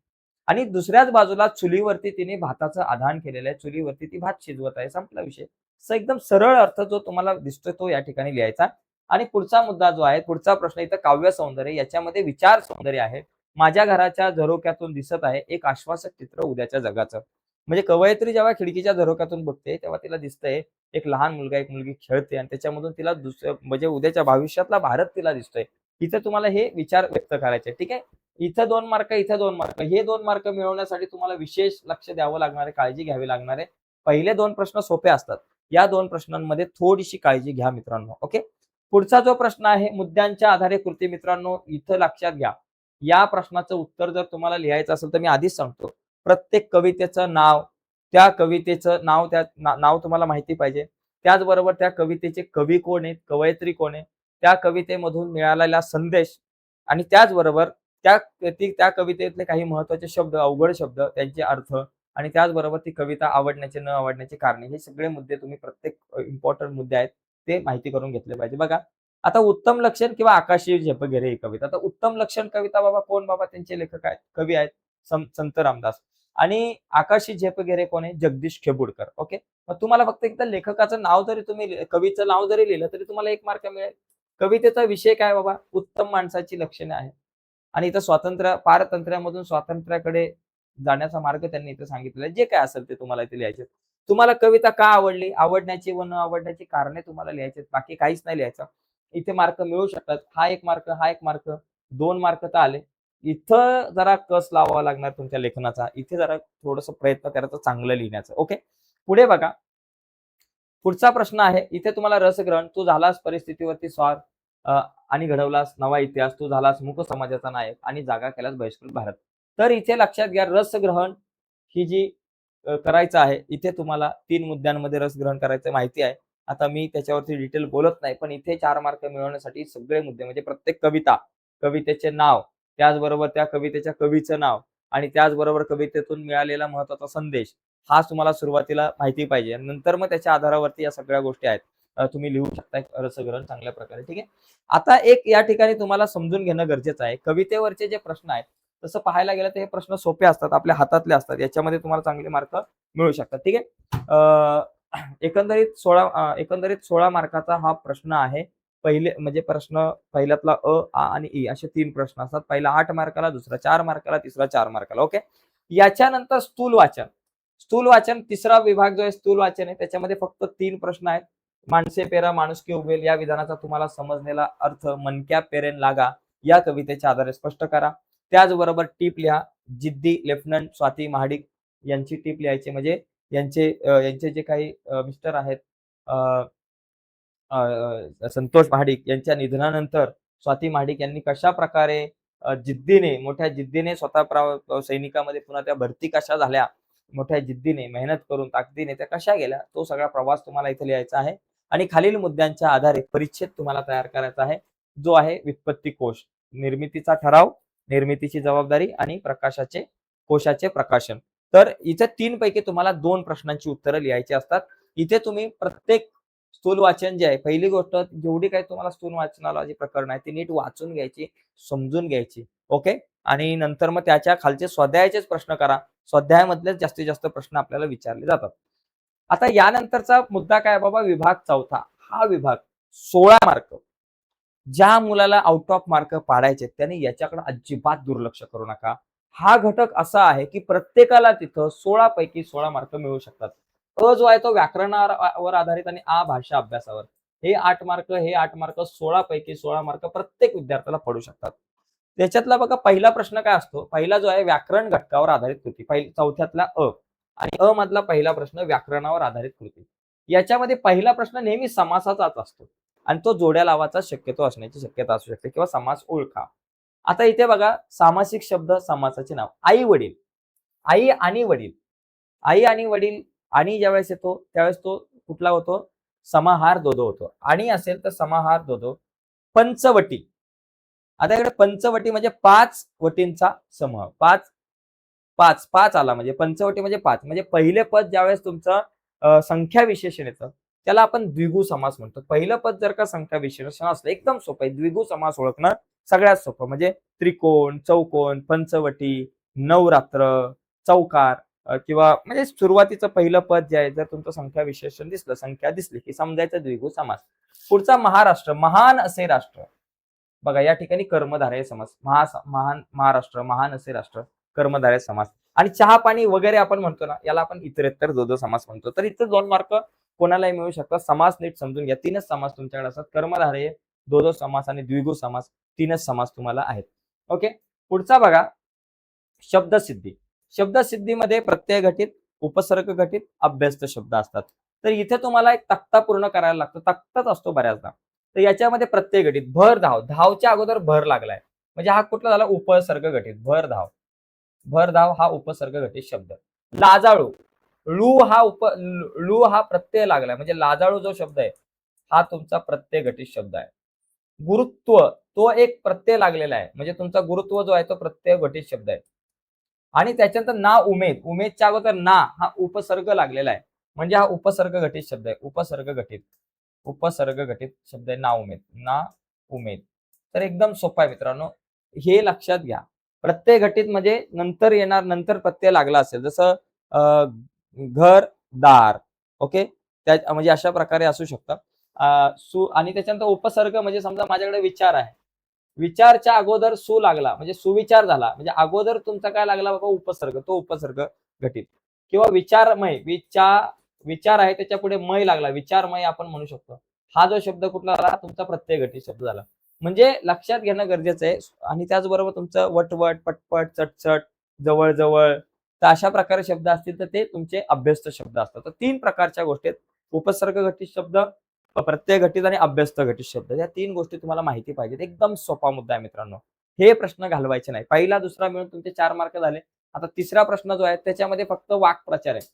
आणि दुसऱ्याच बाजूला चुलीवरती तिने भाताचं आधान केलेलं आहे. चुलीवरती ती भात शिजवत आहे. संपला विषय. असं एकदम सरळ अर्थ जो तुम्हाला दिसतोय तो या ठिकाणी लिहायचा आणि पुढचा मुद्दा जो आहे, पुढचा प्रश्न इथं काव्य सौंदर्य याच्यामध्ये विचार सौंदर्य आहे. माझ्या घराच्या झरोक्यातून दिसत आहे एक आश्वासक चित्र उद्याच्या जगाचं. म्हणजे कवयित्री जेव्हा खिडकीच्या झरोक्यातून बघते तेव्हा तिला दिसतंय एक लहान मुलगा, एक मुलगी खेळते आणि त्याच्यामधून तिला दुसरं म्हणजे उद्याच्या भविष्यातला भारत तिला दिसतोय. इथे तुम्हाला हे विचार व्यक्त करायचे. ठीक आहे. इथं 2 मार्क, इथं 2 मार्क. हे 2 मार्क मिळवण्यासाठी तुम्हाला विशेष लक्ष द्यावं लागणार आहे, काळजी घ्यावी लागणार आहे. पहिले 2 प्रश्न सोपे असतात. या 2 प्रश्नांमध्ये थोडीशी काळजी घ्या मित्रांनो. ओके. पुढचा जो प्रश्न आहे मुद्द्यांच्या आधारे कृती मित्रांनो इथं लक्षात घ्या. या प्रश्नाचं उत्तर जर तुम्हाला लिहायचं असेल तर मी आधीच सांगतो. प्रत्येक कवितेचं नाव, त्या कवितेचं नाव नाव तुम्हाला माहिती पाहिजे. त्याचबरोबर त्या कवितेचे कवी कोण आहेत, कवयित्री कोण आहे, त्या कवितेमधून मिळालेला संदेश आणि त्याचबरोबर त्या कवितेतले काही महत्त्वाचे शब्द, अवघड शब्द, त्यांचे अर्थ आणि त्याचबरोबर ती कविता आवडण्याचे न आवडण्याची कारणे हे सगळे मुद्दे तुम्ही प्रत्येक इम्पॉर्टंट मुद्दे आहेत ते माहिती करून घेतले पाहिजे. बघा आता उत्तम लक्षण किंवा आकाशी झेपगेरे ही कविता. आता उत्तम लक्षण कविता बाबा कोण बाबा त्यांचे लेखक आहेत, कवी आहेत संत रामदास आणि आकाशी झेपगेरे कोण आहे जगदीश खेबुडकर. ओके. मग तुम्हाला फक्त एकदा लेखकाचं नाव जरी तुम्ही कवीचं नाव जरी लिहिलं तरी तुम्हाला 1 मार्क मिळेल. कवितेचा विषय काय बाबा उत्तम माणसाची लक्षणे आहे आणि इथं पारतंत्र्यामधून स्वातंत्र्याकडे जाण्याचा मार्ग त्यांनी इथे सांगितलेला आहे. जे काय असेल ते तुम्हाला इथे लिहायचे. तुम्हाला कविता का आवडली, आवडण्याची व न आवडण्याची कारणे तुम्हाला लिहायचे, बाकी काहीच नाही लिहायचं. इथे मार्क मिळू शकतात. हा 1 मार्क, हा 1 मार्क, 2 मार्क तर आले. इथं जरा कस लावावा लागणार तुमच्या लेखनाचा. इथे जरा थोडंसं प्रयत्न करायचा चांगलं लिहिण्याचं. ओके. पुढे बघा. पुढचा प्रश्न आहे. इथे तुम्हाला रसग्रहण, तू झालास परिस्थितीवरती स्वार आणि घडवलास नवा इतिहास, तू झालास मूक समाजाचा नायक आणि जागा केलास बहिष्कृत भारत. तर इथे लक्षात घ्या रसग्रहण ही जी करायचं आहे. इथे तुम्हाला 3 मुद्द्यांमध्ये रसग्रहण करायचं माहिती आहे. आता मी त्याच्यावरती डिटेल बोलत नाही, पण इथे 4 मार्क मिळवण्यासाठी सगळे मुद्दे म्हणजे प्रत्येक कविता, कवितेचे नाव, त्याचबरोबर त्या कवितेच्या कवीचं नाव आणि त्याचबरोबर कवितेतून मिळालेला महत्त्वाचा संदेश हाच तुम्हाला सुरुवातीला माहिती पाहिजे. नंतर मग त्याच्या आधारावरती या सगळ्या गोष्टी आहेत. तुम्ही लिहू शकता रसग्रहण चांगल्या प्रकारे. ठीक आहे. आता एक या ठिकाणी तुम्हाला समजून घेणं गरजेचं आहे. कवितेवरचे जे प्रश्न आहेत तसं पाहायला गेलं तर हे प्रश्न सोपे असतात, आपल्या हातातले असतात. याच्यामध्ये तुम्हाला चांगले मार्क मिळू शकतात. ठीक आहे. एकंदरीत 16 मार्काचा हा प्रश्न आहे. पहिले म्हणजे प्रश्न पहिल्यातला अ, आ आणि ई असे 3 प्रश्न असतात. पहिला 8 मार्काला, दुसरा 4 मार्काला, तिसरा 4 मार्काला. ओके. याच्यानंतर स्थूल वाचन. स्थूल वाचन तिसरा विभाग जो आहे स्थूल वाचन आहे त्याच्यामध्ये फक्त 3 प्रश्न आहेत. माणसे पेरा माणुसकी उगवेल या विधानाचा तुम्हाला समजलेला अर्थ मनक्या पेरेन लागा या कवितेच्या आधारे स्पष्ट करा. त्याचबरोबर टीप लिहा. जिद्दी लेफ्टनंट स्वाती महाडिक यांची टीप लिहायची म्हणजे यांचे जे काही मिस्टर आहेत संतोष महाडिक यांच्या निधनानंतर स्वाती महाडिक यांनी कशा प्रकारे जिद्दीने मोठ्या जिद्दीने स्वतः सैनिकामध्ये पुन्हा त्या भरती कशा झाल्या, मोठ्या जिद्दीने मेहनत करून ताकदीने त्या कशा गेल्या तो सगळा प्रवास तुम्हाला इथे लिहायचा आहे आणि खालील मुद्द्यांच्या आधारे परिच्छेद तुम्हाला तयार करायचा आहे जो आहे व्युत्पत्ती कोश, निर्मितीचा ठराव, निर्मितीची जबाबदारी आणि कोशाचे प्रकाशन. तर इथे 3 पैकी तुम्हाला 2 प्रश्नांची उत्तरं लिहायची असतात. इथे तुम्ही प्रत्येक स्थूल वाचन जे आहे पहिली गोष्ट जेवढी काही तुम्हाला स्थूल वाचनाला जी प्रकरण आहे ती नीट वाचून घ्यायची, समजून घ्यायची. ओके. आणि नंतर मग त्याच्या खालचे स्वाध्यायाचेच प्रश्न करा. स्वाध्यायामधलेच जास्तीत जास्त प्रश्न आपल्याला विचारले जातात. आता यानंतरचा मुद्दा काय बाबा विभाग 4था. हा विभाग 16 मार्क. ज्या मुलाला आउट ऑफ मार्क पाडायचे त्याने याच्याकडे अजिबात दुर्लक्ष करू नका. हा घटक असा आहे की प्रत्येकाला तिथं 16 पैकी 16 मार्क मिळू शकतात. अ जो आहे तो व्याकरणावर आधारित आणि आ भाषा अभ्यासावर. हे 8 मार्क, हे 8 मार्क 16 पैकी 16 मार्क प्रत्येक विद्यार्थ्याला पडू शकतात. त्याच्यातला बघा पहिला प्रश्न काय असतो, पहिला जो आहे व्याकरण घटकावर आधारित कृती. चौथ्यातला अ आणि अ मधला पहिला प्रश्न व्याकरणावर आधारित कृती. याच्यामध्ये पहिला प्रश्न नेहमी समासाचाच असतो आणि तो जोड्या लावाचा शक्यतो असण्याची शक्यता असू शकते किंवा समास ओळखा. आता इथे बघा सामासिक शब्द समासाचे नाव. आई वडील, आई आणि वडील, आई आणि वडील आणि ज्यावेळेस येतो त्यावेळेस तो कुठला होतो समाहार दोदो होतो. आणि असेल तर समाहार दोदो. पंचवटी, आता इकडे पंचवटी म्हणजे 5 वटींचा समूह. पाच पाच आला म्हणजे पंचवटी म्हणजे पाच, म्हणजे पहिले पद ज्यावेळेस तुमचं संख्या विशेषण येतं त्याला आपण द्विगु समास म्हणतो. पहिलं पद जर का संख्या विशेषण असलं, एकदम सोपं आहे, द्विगु समास ओळखणं सगळ्यात सोपं. म्हणजे त्रिकोण, चौकोन, पंचवटी, नवरात्र, चौकार किंवा म्हणजे सुरुवातीचं पहिलं पद जे आहे जर तुमचं संख्या विशेषण दिसलं, संख्या दिसली की समजायचं द्विगु समास. पुढचा महाराष्ट्र, महान असे राष्ट्र. बघा या ठिकाणी कर्मधारय समास, महान महाराष्ट्र, महान असे राष्ट्र, कर्मधारय समास. आणि चहा पाणी वगैरे आपण म्हणतो ना, याला आपण इतरेत्तर द्वंद्व समास म्हणतो. तर इथे 2 मार्क कोणालाही मिळू शकतात. समास नीट समजून घ्या. 3च समास तुमच्याकडे असतात, कर्मधारय, द्वंद्व समास आणि द्विगु समास. 3च समास तुम्हाला आहेत. ओके. पुढचा बघा शब्दसिद्धी. शब्दसिद्धीमध्ये प्रत्यय घटित, उपसर्ग घटित, अभ्यस्त शब्द असतात. तर इथे तुम्हाला एक तक्ता पूर्ण करायला लागतो, तक्ताच असतो बऱ्याचदा. तर याच्यामध्ये प्रत्यय घटित, भर धाव, धावच्या अगोदर भर लागलाय म्हणजे हा कुठला झाला, उपसर्ग घटित. भर धाव, भर धाव हा उपसर्ग घटित शब्द. लाजाळू, लू हा प्रत्यय लागलाय म्हणजे लाजाळू जो शब्द आहे हा तुमचा प्रत्यय घटित शब्द आहे. गुरुत्व, तो एक प्रत्यय लागलेला आहे म्हणजे तुमचा गुरुत्व जो आहे तो प्रत्यय घटित शब्द आहे. आणि त्याच्यानंतर ना उमेद, उमेदच्या अगोदर ना हा उपसर्ग लागलेला आहे म्हणजे हा उपसर्ग घटित शब्द आहे. उपसर्ग घटित, उपसर्ग घटित शब्द आहे ना उमेद, ना उमेद. तर एकदम सोपा आहे मित्रांनो, हे लक्षात घ्या. प्रत्यय घटित म्हणजे नंतर येणार, नंतर प्रत्यय लागला असेल, जसं घर, दार. ओके. त्या म्हणजे अशा प्रकारे असू शकतं. आणि त्याच्यानंतर उपसर्ग म्हणजे समजा माझ्याकडे विचार आहे, विचारच्या अगोदर सु लागला म्हणजे सुविचार झाला म्हणजे अगोदर तुमचा काय लागला बाबा, उपसर्ग, तो उपसर्ग घटित. किंवा विचारमय, विचार आहे त्याच्या पुढे मय लागला, विचारमय आपण म्हणू शकतो. हा जो शब्द कुठला झाला, तुमचा प्रत्यय घटित शब्द झाला. म्हणजे लक्षात घेणं गरजेचं आहे. आणि त्याचबरोबर तुमचं वटवट, पटपट, चटचट, जवळ जवळ, तर अशा प्रकारे शब्द असतील तर ते तुमचे अभ्यस्त शब्द असतात. तर 3 प्रकारच्या गोष्टी आहेत, उपसर्ग घटित शब्द, प्रत्यय घटित आणि अभ्यस्त घटित शब्द. या 3 गोष्टी तुम्हाला माहिती पाहिजेत. एकदम सोपा मुद्दा आहे मित्रांनो, हे प्रश्न घालवायचे नाही. पहिला दुसरा मिळून तुमचे 4 मार्क झाले. आता तिसरा प्रश्न जो आहे त्याच्यामध्ये फक्त वाक्प्रचार आहे.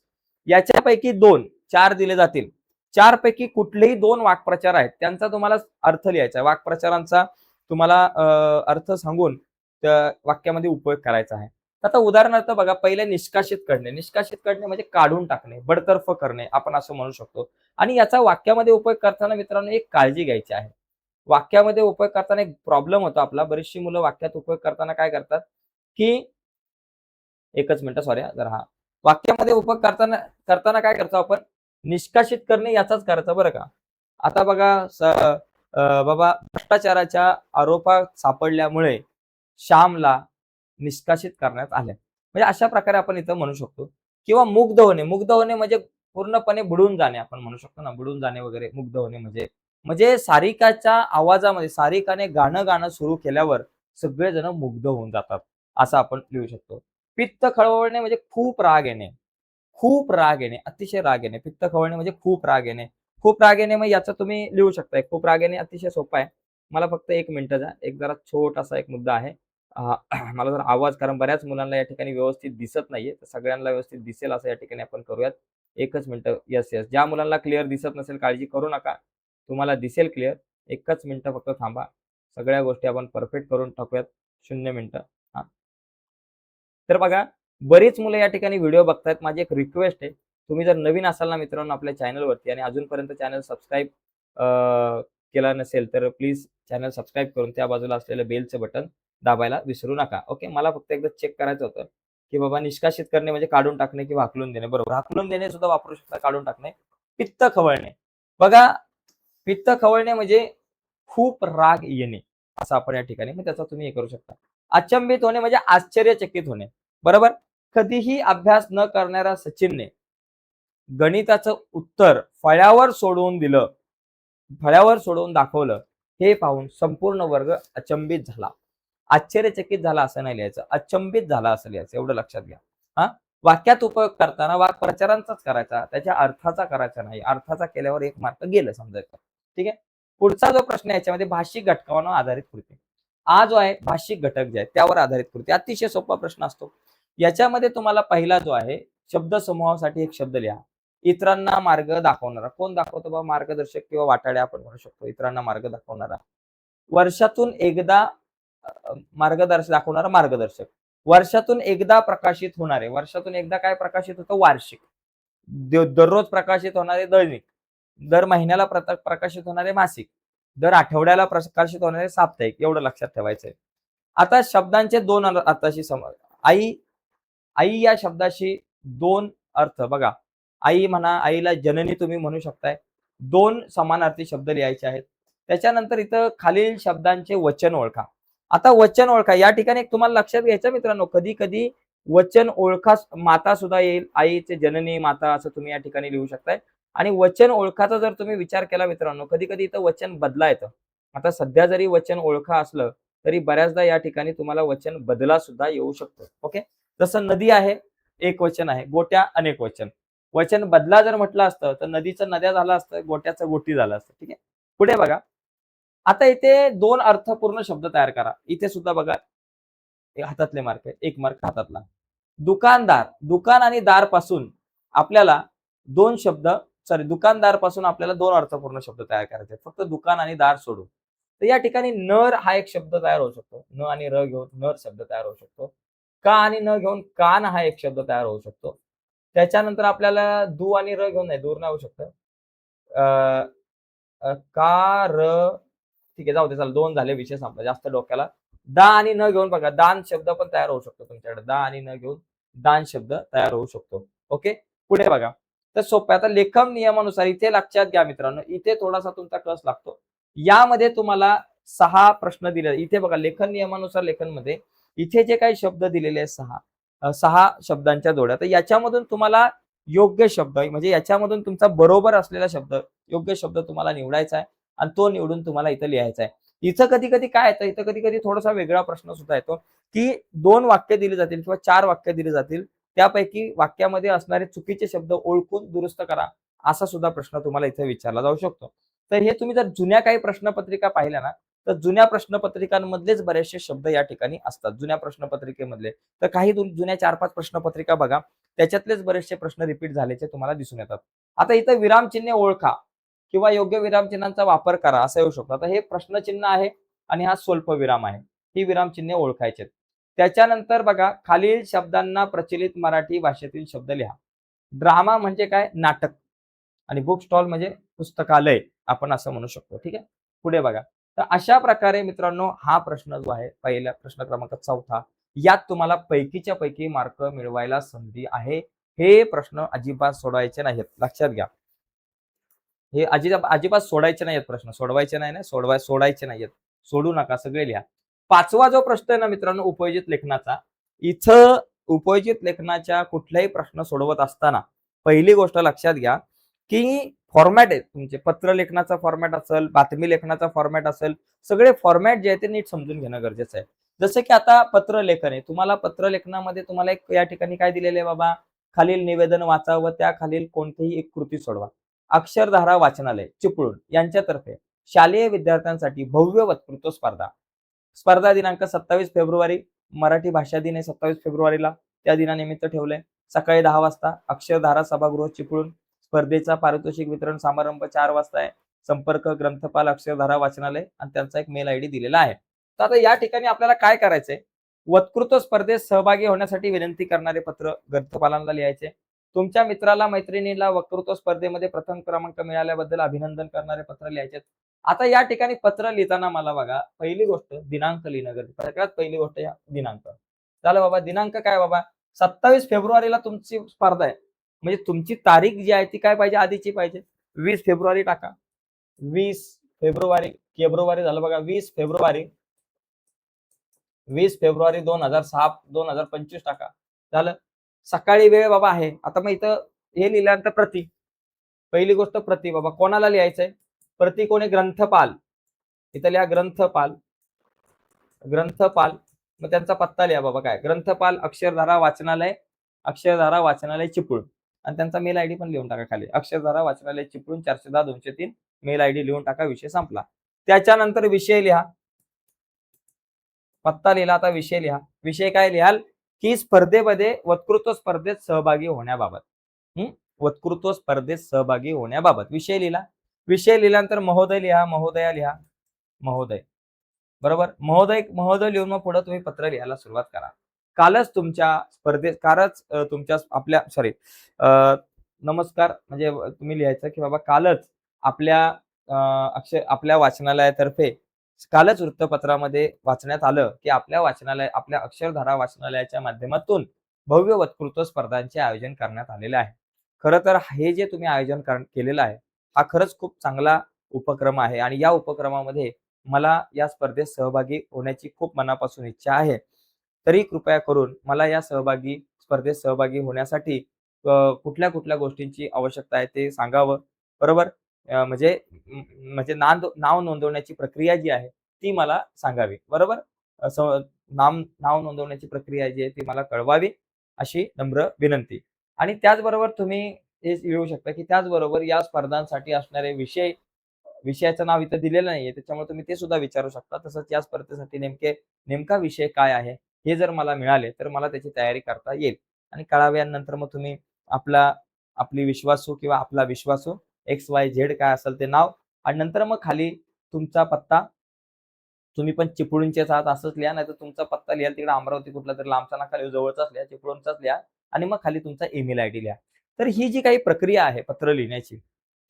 याच्यापैकी 2, 4 दिले जातील. 4 पैकी कुठलेही 2 वाक्प्रचार आहेत त्यांचा तुम्हाला अर्थ लिहायचा आहे. वाक्प्रचारांचा तुम्हाला अर्थ सांगून त्या वाक्यामध्ये उपयोग करायचा आहे. आता उदाहरणार्थ बघा, पहिले निष्कासित करणे. निष्कासित करणे म्हणजे काढून टाकणे, बडतर्फ करणे आपण असं म्हणू शकतो. आणि याचा वाक्यामध्ये उपयोग करताना मित्रांनो एक काळजी घ्यायची आहे. वाक्यामध्ये उपयोग करताना एक प्रॉब्लेम होतो आपला, बरीचशी मुलं वाक्यात उपयोग करताना काय करतात की, एकच मिनिट सॉरी जरा, हा वाक्यामध्ये उपयोग करताना करताना काय करतो आपण, निष्कासित करणे याचाच करायचा बरं का. आता बघा बाबा भ्रष्टाचाराच्या आरोपात सापडल्यामुळे श्यामला निष्कासित करण्यात आले, म्हणजे अशा प्रकारे आपण इथं म्हणू शकतो. किंवा मुग्ध होणे, मुग्ध होणे म्हणजे पूर्णपणे बुडून जाणे आपण म्हणू शकतो ना, बुडून जाणे वगैरे. मुग्ध होणे म्हणजे म्हणजे सारिकाच्या आवाजामध्ये, सारिकाने गाणं सुरू केल्यावर सगळेजण मुग्ध होऊन जातात, असं आपण लिहू शकतो. पित्त खवळणे म्हणजे खूप राग येणे, खूप राग येणे, अतिशय राग येणे. पित्त खवळणे म्हणजे खूप राग येणे. खूप राग येणे, मग याचं तुम्ही लिहू शकताय. खूप राग येणे अतिशय सोपा आहे. मला फक्त 1 मिनिट द्या, एक जरा छोटासा एक मुद्दा आहे. मला जर आवाज, कारण बऱ्याच मुलांना या ठिकाणी व्यवस्थित दिसत नाहीये, तर सगळ्यांना व्यवस्थित दिसेल असं या ठिकाणी आपण करूयात. एकच मिनिट. येस येस, ज्या मुलांना क्लिअर दिसत नसेल काळजी करू नका, तुम्हाला दिसेल क्लिअर. एकच मिनिट फक्त थांबा, सगळ्या गोष्टी आपण परफेक्ट करून टाकूयात. 0 मिनिटं. हा, तर बघा, बरीच मुलं या ठिकाणी व्हिडिओ बघतायत. माझी एक रिक्वेस्ट आहे, तुम्ही जर नवीन असाल ना मित्रांनो आपल्या चॅनलवरती आणि अजूनपर्यंत चॅनल सबस्क्राईब केला नसेल तर प्लीज चॅनल सबस्क्राईब करून त्या बाजूला असलेलं बेलचं बटन दाबायला विसरू नका. ओके. मला फक्त एकदा चेक करायचं होतं की बाबा निष्कासित करणे म्हणजे काढून टाकणे किंवा हाकलून देणे. बरोबर, हाकलून देणे सुद्धा वापरू शकता, काढून टाकणे. पित्त खवळणे, बघा पित्त खवळणे म्हणजे खूप राग येणे असं आपण या ठिकाणी, मग त्याचा तुम्ही हे करू शकता. अचंबित होणे म्हणजे आश्चर्यचकित होणे. बरोबर. कधीही अभ्यास न करणाऱ्या सचिनने गणिताचं उत्तर फळ्यावर सोडवून दिलं, फळ्यावर सोडवून दाखवलं, हे पाहून संपूर्ण वर्ग अचंबित झाला. आश्चर्यचकित झाला असं नाही लिहायचं, अचंबित झाला असं लिहायचं. एवढं लक्षात घ्या. हा, वाक्यात उपयोग करताना वाक्प्रचारांचाच करायचा, त्याच्या अर्थाचा करायचा नाही. अर्थाचा केल्यावर 1 मार्क गेलं समजायचं. ठीक आहे. पुढचा जो प्रश्न आहे याच्यामध्ये भाषिक घटकावर आधारित कृती. हा जो आहे भाषिक घटक जे आहे त्यावर आधारित कृती, अतिशय सोपा प्रश्न असतो. याच्यामध्ये तुम्हाला पहिला जो आहे शब्द समूहासाठी एक शब्द लिहा. इतरांना मार्ग दाखवणारा. कोण दाखवतो बा, मार्गदर्शक किंवा वाटाडे आपण म्हणू शकतो. इतरांना मार्ग दाखवणारा. वर्षातून एकदा मार्गदर्शक दाखवणारा मार्गदर्शक. वर्षातून एकदा प्रकाशित होणारे, वर्षातून एकदा काय प्रकाशित होतं, वार्षिक. दररोज प्रकाशित होणारे दैनिक, दर महिन्याला प्रकाशित होणारे मासिक, दर आठवड्याला प्रकाशित होणारे साप्ताहिक, एवढं लक्षात ठेवायचंय. आता शब्दांचे दोन अर्थाशी आई, आई या शब्दाशी दोन अर्थ बघा. आई म्हणा, आईला जननी तुम्ही म्हणू शकताय. दोन समानार्थी शब्द लिहायचे आहेत. त्याच्यानंतर इथं खालील शब्दांचे वचन ओळखा. आता वचन ओळखा या ठिकाणी एक तुम्हाला लक्षात घ्यायचं मित्रांनो, कधी कधी वचन ओळखा माता सुद्धा येईल, आईचे जननी माता असं तुम्ही या ठिकाणी लिहू शकताय. आणि वचन ओळखाचा जर तुम्ही विचार केला मित्रांनो, कधी कधी इथं वचन बदला येतं. आता सध्या जरी वचन ओळखा असलं तरी बऱ्याचदा या ठिकाणी तुम्हाला वचन बदला सुद्धा येऊ शकतो. ओके, जसं नदी आहे एक वचन आहे, गोट्या अनेक वचन. वचन बदला जर म्हटलं असतं तर नदीचं नद्या झालं असतं, गोट्याचं गोटी झालं असतं. ठीक आहे, पुढे बघा. आता इथे दोन अर्थपूर्ण शब्द तयार करा. इथे सुद्धा बघा हातातले मार्क आहे, एक मार्क हातातला. दुकानदार, दुकान आणि दार पासून आपल्याला दोन शब्द, दुकानदार पासून आपल्याला दोन अर्थपूर्ण शब्द तयार करायचे, फक्त दुकान आणि दार सोडून. तर या ठिकाणी नर हा एक शब्द तयार होऊ शकतो, न आणि र घेऊन नर शब्द तयार होऊ शकतो. का आणि न घेऊन कान हा एक शब्द तयार होऊ शकतो. त्याच्यानंतर आपल्याला दू आणि र घेऊन नाही, दूर नाही होऊ शकतं. का र, ठीक आहे जाऊ दे, चला दोन झाले, विषय संपला, जास्त डोक्याला. दा आणि न घेऊन बघा दान शब्द पण तयार होऊ शकतो तुमच्याकडे, दा आणि न घेऊन दान शब्द तयार होऊ शकतो. ओके, पुढे बघा. तर सोपं, आता लेखन नियमानुसार इथे लक्षात घ्या मित्रांनो, इथे थोडासा तुमचा कस लागतो. यामध्ये तुम्हाला 6 प्रश्न दिले. इथे बघा लेखन नियमानुसार लेखन मध्ये इथे जे काही शब्द दिलेले आहेत 6 शब्दांच्या जोड्या, तर याच्यामधून तुम्हाला योग्य शब्द म्हणजे याच्यामधून तुमचा बरोबर असलेला शब्द, योग्य शब्द तुम्हाला निवडायचा आहे आणि तो निवडून तुम्हाला इथं लिहायचा आहे. इथं कधी कधी काय येतं, इथं कधी कधी थोडासा वेगळा प्रश्न सुद्धा येतो की 2 वाक्य दिली जातील किंवा 4 वाक्य दिली जातील, त्यापैकी वाक्यामध्ये असणारे चुकीचे शब्द ओळखून दुरुस्त करा, असा सुद्धा प्रश्न तुम्हाला इथे विचारला जाऊ शकतो. तर हे तुम्ही जर जुन्या काही प्रश्नपत्रिका पाहिल्या ना, तर जुन्या प्रश्नपत्रिकांमधलेच बरेचसे शब्द या ठिकाणी असतात. जुन्या प्रश्नपत्रिकेमधले तर काही जुन्या 4-5 प्रश्नपत्रिका बघा, त्याच्यातलेच बरेचसे प्रश्न रिपीट झाल्याचे तुम्हाला दिसून येतात. आता इथं विरामचिन्हे ओळखा किंवा योग्य विरामचिन्हांचा वापर करा असं येऊ शकतो. आता हे प्रश्नचिन्ह आहे आणि हा स्वल्प विराम आहे, ही विरामचिन्हे ओळखायचे. त्याच्यानंतर बघा, खालील शब्दांना प्रचलित मराठी भाषेतील शब्द लिहा. ड्रामा म्हणजे काय, नाटक. आणि बुक स्टॉल म्हणजे पुस्तकालय, आपण असं म्हणू शकतो. ठीक आहे, पुढे बघा. तर अशा प्रकारे मित्रांनो हा प्रश्न जो आहे, पहिला प्रश्न क्रमांक 4, यात तुम्हाला पैकीच्या पैकी मार्क मिळवायला संधी आहे. हे प्रश्न अजिबात सोडवायचे नाहीत, लक्षात घ्या. हे अजिबात सोडायचे नाहीत प्रश्न, सोडवायचे नाही ना, सोडायचे नाहीत, सोडू नका, सगळे लिहा. 5वा जो प्रश्न आहे ना मित्रांनो उपयोजित लेखनाचा, इथं उपयोजित लेखनाच्या कुठलाही प्रश्न सोडवत असताना पहिली गोष्ट लक्षात घ्या की फॉर्मॅट आहे तुमचे, पत्र लेखनाचा फॉर्मॅट असेल, बातमी लेखनाचा फॉर्मॅट असेल, सगळे फॉर्मॅट जे आहे ते नीट समजून घेणं गरजेचं आहे. जसं की आता पत्र लेखन आहे, तुम्हाला पत्र लेखनामध्ये तुम्हाला एक या ठिकाणी काय दिलेलं आहे बाबा, खालील निवेदन वाचा व त्या खालील कोणतीही एक कृती सोडवा. अक्षरधारा वाचनालय चिपळूण यांच्यातर्फे शालेय विद्यार्थ्यांसाठी भव्य वक्तृत्व स्पर्धा. स्पर्धा दिनांक 27 फेब्रुवारी, मराठी भाषा दिन आहे 27 फेब्रुवारीला, त्या दिनानिमित्त ठेवलंय. सकाळी 10 वाजता अक्षरधारा सभागृह चिपळूण. स्पर्धेचा पारितोषिक वितरण समारंभ 4 वाजता आहे. संपर्क ग्रंथपाल अक्षरधारा वाचनालय आणि त्यांचा एक मेल आयडी दिलेला आहे. तर आता या ठिकाणी आपल्याला काय करायचंय, वक्तृत्व स्पर्धेत सहभागी होण्यासाठी विनंती करणारे पत्र ग्रंथपालांना लिहायचे. तुमच्या मित्राला मैत्रिणीला वक्तृत्व स्पर्धेमध्ये प्रथम क्रमांक मिळाल्याबद्दल अभिनंदन करणारे पत्र लिहायचे. आता या ठिकाणी पत्र लिहिताना मला बघा, पहिली गोष्ट दिनांक लिहिणं गरजेचं आहे. सगळ्यात पहिली गोष्ट या दिनांक. झालं बाबा, दिनांक काय बाबा, 27 फेब्रुवारीला तुमची स्पर्धा आहे, म्हणजे तुमची तारीख जी आहे ती काय पाहिजे, आधीची पाहिजे. 20 फेब्रुवारी टाका, 20 फेब्रुवारी, फेब्रुवारी झालं बघा, 20 फेब्रुवारी, 20 फेब्रुवारी 2006 2025 टाका, झालं. सकाळी वेळ बाबा आहे. आता मग इथं हे लिहिल्यानंतर प्रति, पहिली गोष्ट प्रति बाबा, कोणाला लिहायचंय, प्रति कोणी, ग्रंथपाल. इथं लिहा ग्रंथपाल, ग्रंथपाल. मग त्यांचा पत्ता लिहा बाबा, काय ग्रंथपाल अक्षरधारा वाचनालय, अक्षरधारा वाचनालय चिपळूण, आणि त्यांचा मेल आयडी पण लिहून टाका खाली, अक्षरधारा वाचनालय चिपळूण 410-203, मेल आयडी लिहून टाका, विषय संपला. त्याच्यानंतर विषय लिहा, पत्ता लिहिला, आता विषय लिहा. विषय काय लिहाल की स्पर्धेमध्ये वक्तृत्व स्पर्धेत सहभागी होण्याबाबत, वक्तृत्व स्पर्धेत सहभागी होण्याबाबत विषय लिहिला. विषय लिहिल्यानंतर महोदय लिहा, महोदया लिहा, महोदय, बरोबर, महोदय, महोदय लिहून मग पुढे तुम्ही पत्र लिहायला सुरुवात करा. कालच तुमच्या स्पर्धेत कारच तुमच्या आपल्या सॉरी नमस्कार म्हणजे तुम्ही लिहायचं की बाबा कालच आपल्या आपल्या वाचनालयातर्फे कालच वृत्तपत्रामध्ये वाचण्यात आलं की आपल्या अक्षरधारा वाचनालयाच्या माध्यमातून भव्य वक्तृत्व स्पर्धांचे आयोजन करण्यात आलेले आहे. खरं तर हे जे तुम्ही आयोजन केलेलं आहे, हा खरंच खूप चांगला उपक्रम आहे आणि या उपक्रमामध्ये मला या स्पर्धेत सहभागी होण्याची खूप मनापासून इच्छा आहे. तरी कृपया करून मला या स्पर्धेत सहभागी होण्यासाठी कुठल्या-कुठल्या गोष्टींची आवश्यकता आहे ते सांगावं. बरोबर? म्हणजे म्हणजे नाव नोंदवण्याची प्रक्रिया जी आहे ती मला सांगावी. बरोबर? असं नाव नोंदवण्याची प्रक्रिया जी आहे ती मला कळवावी, अशी नम्र विनंती. आणि त्याचबरोबर तुम्ही हे लिहू शकता, की त्याचबरोबर या स्पर्धांसाठी असणारे विषयाचं नाव इथं दिलेलं नाहीये. त्याच्यामुळे तुम्ही ते सुद्धा विचारू शकता. तसंच या स्पर्धेसाठी नेमका विषय काय आहे, हे जर मला मिळाले, तर मला त्याची तयारी करता येईल. आणि कळाव्यानंतर मग तुम्ही आपला आपली विश्वासू किंवा आपला विश्वासू XYZ काय असेल ते नाव आणि नंतर मग खाली तुमचा पत्ता तुम्ही पण चिपळूणचेच आहात असंच लिहा, नाहीतर तुमचा पत्ता लिहाल तिकडे अमरावती कुठला तरी लांबचा नका लिहू, जवळचाच लिहा, चिपळूणचाच लिहा आणि मग खाली तुमचा ईमेल आयडी लिहा. तर ही जी काही प्रक्रिया आहे पत्र लिहिण्याची,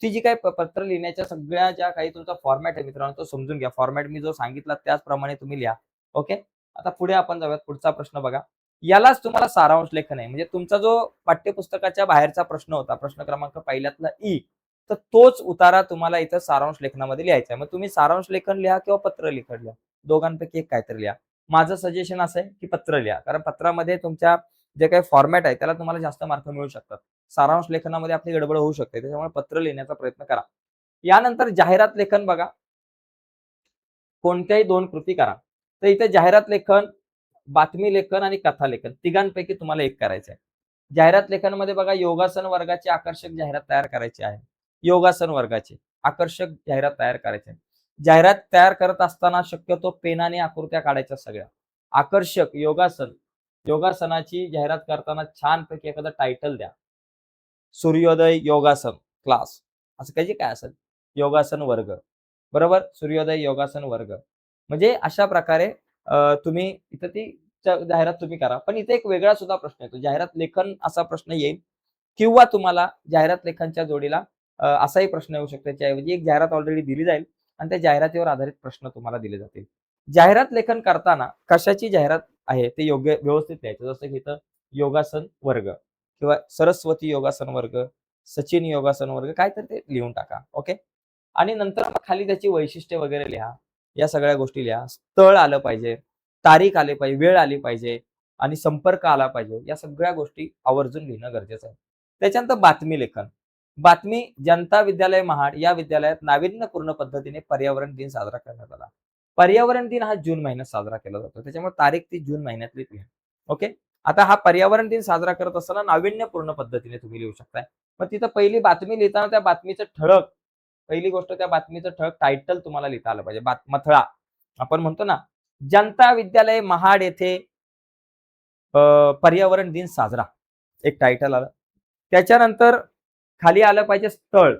ती जी काही पत्र लिहिण्याच्या सगळ्या ज्या काही तुमचा फॉर्मॅट आहे मित्रांनो, तो समजून घ्या. फॉर्मॅट मी जो सांगितला त्याचप्रमाणे तुम्ही लिहा. ओके. आता पुढे आपण जाऊयात. पुढचा प्रश्न बघा. यालाच तुम्हाला सारांश लेखन आहे. म्हणजे तुमचा जो पाठ्यपुस्तकाच्या बाहेरचा प्रश्न होता, प्रश्न क्रमांक पहिल्यातला ई, तर तोच उतारा तुम्हाला इथं सारांश लेखनामध्ये लिहायचा आहे. मग तुम्ही सारांश लेखन लिहा किंवा पत्र लेखन लिहा. दोघांपैकी एक काहीतरी लिहा. माझं सजेशन असं आहे, की पत्र लिहा. कारण पत्रामध्ये तुमच्या जे काही फॉर्मॅट आहे त्याला तुम्हाला जास्त मार्क मिळू शकतात. सारांश लेखनामध्ये आपली गडबड होऊ शकते. त्याच्यामुळे पत्र लिहिण्याचा प्रयत्न करा. यानंतर जाहिरात लेखन बघा. कोणत्याही 2 कृती करा. तर इथे जाहिरात लेखन, बातमी लेखन आणि कथा लेखन तिघांपैकी तुम्हाला एक करायचं आहे. जाहिरात लेखनमध्ये बघा योगासन वर्गाची आकर्षक जाहिरात तयार करायची आहे. योगासन वर्गाची आकर्षक जाहिरात तयार करायची आहे. जाहिरात तयार करत असताना शक्यतो पेनाने आकृत्या काढायच्या सगळ्या. आकर्षक योगासनाची जाहिरात करताना छानपैकी एखादं टायटल द्या. सूर्योदय योगासन क्लास असं काही काय असेल योगासन वर्ग बरोबर सूर्योदय योगासन वर्ग म्हणजे अशा प्रकारे तुम्ही इथं ती जाहिरात तुम्ही करा. पण इथे एक वेगळा सुद्धा प्रश्न येतो. जाहिरात लेखन असा प्रश्न येईल किंवा तुम्हाला जाहिरात लेखनच्या जोडीला असाही प्रश्न येऊ शकतो. त्याच्याऐवजी एक जाहिरात ऑलरेडी दिली जाईल आणि त्या जाहिरातीवर आधारित प्रश्न तुम्हाला दिले जातील. जाहिरात लेखन करताना कशाची जाहिरात आहे ते योग्य व्यवस्थित लिहायचं. जसं की इथं योगासन वर्ग किंवा सरस्वती योगासन वर्ग, सचिन योगासन वर्ग काय तर ते लिहून टाका. ओके. आणि नंतर मग खाली त्याची वैशिष्ट्ये वगैरे लिहा. या सगळ्या गोष्टी लिहा. स्थळ आलं पाहिजे, तारीख आली पाहिजे, वेळ आली पाहिजे आणि संपर्क आला पाहिजे. या सगळ्या गोष्टी आवर्जून लिहिणं गरजेचं आहे. त्याच्यानंतर बातमी लेखन. बातमी जनता विद्यालय महाड या विद्यालयात नाविन्यपूर्ण पद्धतीने पर्यावरण दिन साजरा करण्यात आला. पर्यावरण दिन हा जून महिन्यात साजरा केला जातो. त्याच्यामुळे तारीख ती जून महिन्यातली लिहा. ओके. आता हा पर्यावरण दिन साजरा करत असताना नाविन्यपूर्ण पद्धतीने तुम्ही लिहू शकताय. मग तिथं पहिली बातमी लिहिताना त्या बातमीचं ठळक पहिली गोष्ट त्या बातमीचं ठळक टायटल तुम्हाला लिहिता आलं पाहिजे. मथळा आपण म्हणतो ना, जनता विद्यालय महाड येथे पर्यावरण दिन साजरा एक टायटल आलं. त्याच्यानंतर खाली आलं पाहिजे स्थळ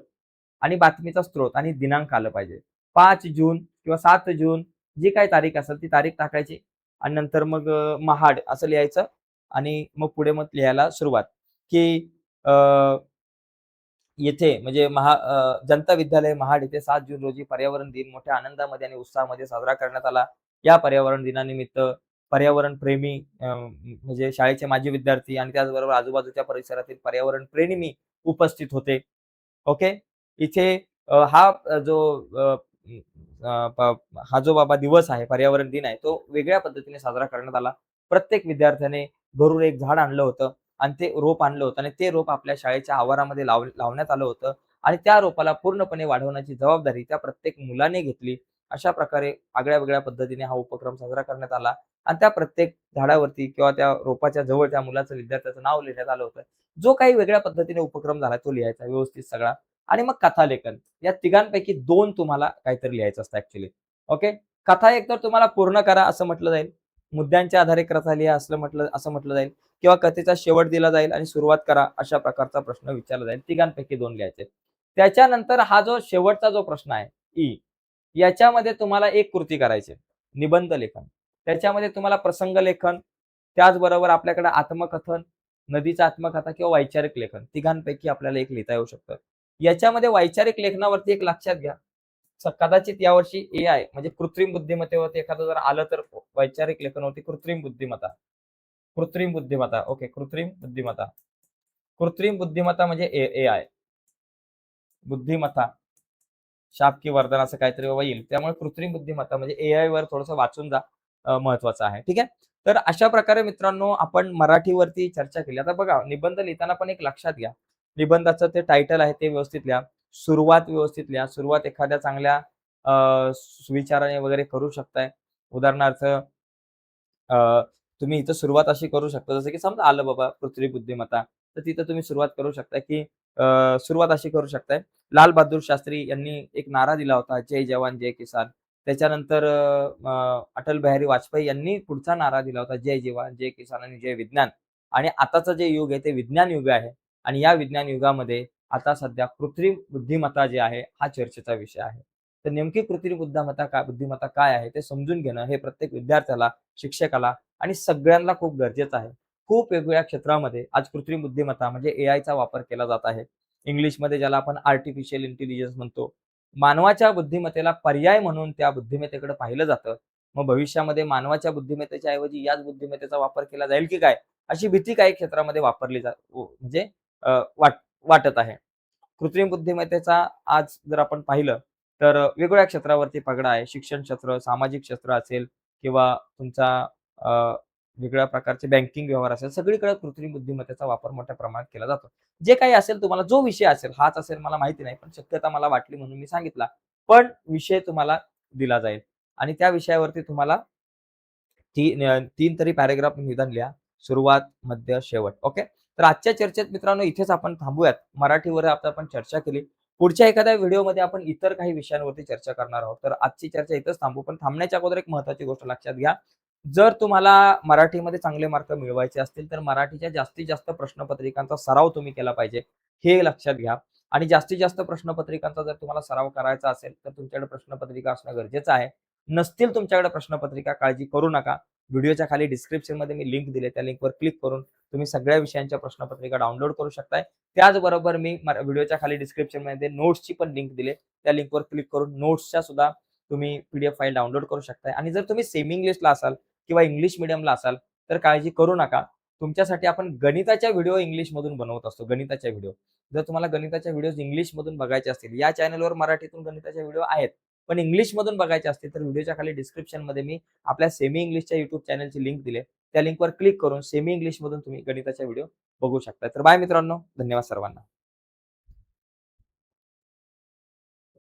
आणि बातमीचा स्रोत आणि दिनांक आलं पाहिजे. 5 जून किंवा 7 जून जी काही तारीख असेल ती तारीख टाकायची आणि नंतर मग महाड असं लिहायचं आणि मग पुढे मग लिहायला सुरुवात, की येथे म्हणजे जनता विद्यालय महाड येथे 7 जून रोजी पर्यावरण दिन मोठ्या आनंदामध्ये आणि उत्साहामध्ये साजरा करण्यात आला. या पर्यावरण दिनानिमित्त पर्यावरण प्रेमी म्हणजे शाळेचे माजी विद्यार्थी आणि त्याचबरोबर आजूबाजूच्या परिसरातील पर्यावरण प्रेमी उपस्थित होते. ओके. इथे हा जो हा जो बाबा दिवस आहे, पर्यावरण दिन आहे, तो वेगळ्या पद्धतीने साजरा करण्यात आला. प्रत्येक विद्यार्थ्याने घरून एक झाड आणलं होतं आणि ते रोप आणलं होतं आणि ते रोप आपल्या शाळेच्या आवारामध्ये लावण्यात आलं होतं आणि त्या रोपाला पूर्णपणे वाढवण्याची जबाबदारी त्या प्रत्येक मुलाने घेतली. अशा प्रकारे आगळ्या-वेगळ्या पद्धतीने हा उपक्रम साजरा करण्यात आला आणि त्या प्रत्येक झाडावरती किंवा त्या रोपाच्या जवळ त्या मुलाचं विद्यार्थ्याचं नाव लिहिण्यात आलं होतं. जो काही वेगळ्या पद्धतीने उपक्रम झाला तो लिहायचा व्यवस्थित सगळा आणि मग कथालेखन. या तिघांपैकी 2 तुम्हाला काहीतरी लिहायचं असतं ॲक्चुअली. ओके. कथा एकतर तुम्हाला पूर्ण करा असं म्हटलं जाईल. मुद्द्यांच्या आधारे कथा लिहा असं म्हटलं जाईल किंवा कथेचा शेवट दिला जाईल आणि सुरुवात करा अशा प्रकारचा प्रश्न विचारला जाईल. तिघांपैकी 2 लिहायचे. त्याच्यानंतर हा जो शेवटचा जो प्रश्न आहे ई, याच्यामध्ये तुम्हाला एक कृती करायची निबंध लेखन. त्याच्यामध्ये तुम्हाला प्रसंग लेखन, त्याचबरोबर आपल्याकडे आत्मकथन, नदीचं आत्मकथा किंवा वैचारिक लेखन तिघांपैकी आपल्याला एक लिहिता येऊ शकतं. याच्यामध्ये वैचारिक लेखनावरती एक लक्षात घ्या, कदाचित यावर्षी एआय म्हणजे कृत्रिम बुद्धिमत्तेवरती एखादं जर आलं तर वैचारिक लेखनावरती कृत्रिम बुद्धिमत्ता. कृत्रिम बुद्धिमत्ता. ओके. कृत्रिम बुद्धिमत्ता. कृत्रिम बुद्धिमत्ता म्हणजे एआय. बुद्धिमत्ता. शाप की वरदान असं काहीतरी बाबा येईल. त्यामुळे कृत्रिम बुद्धिमत्ता म्हणजे एआय वर थोडंसं वाचून जा. महत्वाचं आहे. ठीक आहे. तर अशा प्रकारे मित्रांनो आपण मराठीवरती चर्चा केली. आता बघा निबंध लिहिताना पण एक लक्षात घ्या. निबंधाचं ते टायटल आहे ते व्यवस्थित लिहा. सुरुवात व्यवस्थित लिहा. सुरुवात एखाद्या चांगल्या सुविचाराने वगैरे करू शकताय. उदाहरणार्थ तुम्ही इथं सुरुवात अशी करू शकता, जसं की समजा आलं बाबा पृथ्वी बुद्धिमत्ता, तर तिथं तुम्ही सुरुवात करू शकता, की सुरुवात अशी करू शकताय. लाल बहादूर शास्त्री यांनी एक नारा दिला होता, जय जवान जय किसान. त्याच्यानंतर अटल बिहारी वाजपेयी यांनी पुढचा नारा दिला होता, जय जवान जय किसान आणि जय विज्ञान. आणि आताचं जे युग आहे ते विज्ञान युग आहे आणि या विज्ञान युगामध्ये आता सध्या कृत्रिम बुद्धिमत्ता जी आहे हा चर्चेचा विषय आहे. तर नेमकी कृत्रिम बुद्धिमत्ता काय आहे ते समजून घेणं हे प्रत्येक विद्यार्थ्याला, शिक्षकाला आणि सगळ्यांना खूप गरजेचं आहे. खूप वेगवेगळ्या क्षेत्रामध्ये आज कृत्रिम बुद्धिमत्ता म्हणजे एआयचा वापर केला जात आहे. इंग्लिशमध्ये ज्याला आपण आर्टिफिशियल इंटेलिजन्स म्हणतो. मानवाच्या बुद्धिमत्तेला पर्याय म्हणून त्या बुद्धिमत्तेकडे पाहिलं जातं. मग भविष्यामध्ये मानवाच्या बुद्धिमत्तेच्या ऐवजी याच बुद्धिमत्तेचा वापर केला जाईल की काय? अशी भीती काही क्षेत्रामध्ये वापरली म्हणजे वाटत आहे. कृत्रिम बुद्धिमत्तेचा आज जर आपण पाहिलं तर वेगवेगळ्या क्षेत्रावरती पगडा आहे. शिक्षण क्षेत्र, सामाजिक क्षेत्र असेल किंवा तुमचा अ, वेगळ्या प्रकारचे बँकिंग व्यवहार असेल, सगळीकडे कृत्रिम बुद्धिमत्तेचा वापर मोठ्या प्रमाणात केला जातो. जे काही असेल तुम्हाला जो विषय असेल, हाच असेल मला माहिती नाही, पण शक्यता मला वाटली म्हणून मी सांगितला. पण विषय तुम्हाला दिला जाईल आणि त्या विषयावरती तुम्हाला 3 तरी पॅराग्राफ निदान लिहा. सुरुवात, मध्य, शेवट. ओके. तर आजच्या चर्चेत मित्रांनो इथेच आपण थांबूयात. मराठीवर आता आपण चर्चा केली. पुढच्या एखाद्या व्हिडिओमध्ये आपण इतर काही विषयांवरती चर्चा करणार आहोत. तर आजची चर्चा इथेच थांबू. पण थांबण्याच्या अगोदर एक महत्त्वाची गोष्ट लक्षात घ्या. जर तुम्हाला मराठीमध्ये चांगले मार्क मिळवायचे असतील, तर मराठीच्या जास्तीत जास्त प्रश्नपत्रिकांचा सराव तुम्ही केला पाहिजे. हे लक्षात घ्या. आणि जास्तीत जास्त प्रश्नपत्रिकांचा जर तुम्हाला सराव करायचा असेल, तर तुमच्याकडे प्रश्नपत्रिका असणं गरजेचं आहे. नसतील तुमच्याकडे प्रश्नपत्रिका, काळजी करू नका. व्हिडिओच्या खाली डिस्क्रिप्शनमध्ये मी लिंक दिले. त्या लिंकवर क्लिक करून तुम्ही सगळ्या विषयांच्या प्रश्नपत्रिका डाउनलोड करू शकताय. त्याचबरोबर मी व्हिडिओच्या खाली डिस्क्रिप्शनमध्ये नोट्सची पण लिंक दिली. त्या लिंकवर क्लिक करून नोट्सच्या सुद्धा तुम्ही पीडीएफ फाईल डाउनलोड करू शकताय. आणि जर तुम्ही सेमी इंग्लिशला असाल किंवा इंग्लिश मीडियमला असाल, तर काळजी करू नका. तुमच्यासाठी आपण गणिताच्या व्हिडिओ इंग्लिशमधून बनवत असतो. गणिताच्या व्हिडिओ. जर तुम्हाला गणिताच्या व्हिडिओज इंग्लिशमधून बघायचे असतील, या चॅनलवर मराठीतून गणिताचे व्हिडिओ आहेत. पण इंग्लिशमधून बघायचे असतील, तर व्हिडिओच्या खाली डिस्क्रिप्शनमध्ये मी आपल्या सेमी इंग्लिशच्या YouTube चॅनलची लिंक दिली. त्या लिंकवर क्लिक करून सेमी इंग्लिशमधून तुम्ही गणिताच्या व्हिडिओ बघू शकता. तर बाय मित्रांनो. धन्यवाद सर्वांना.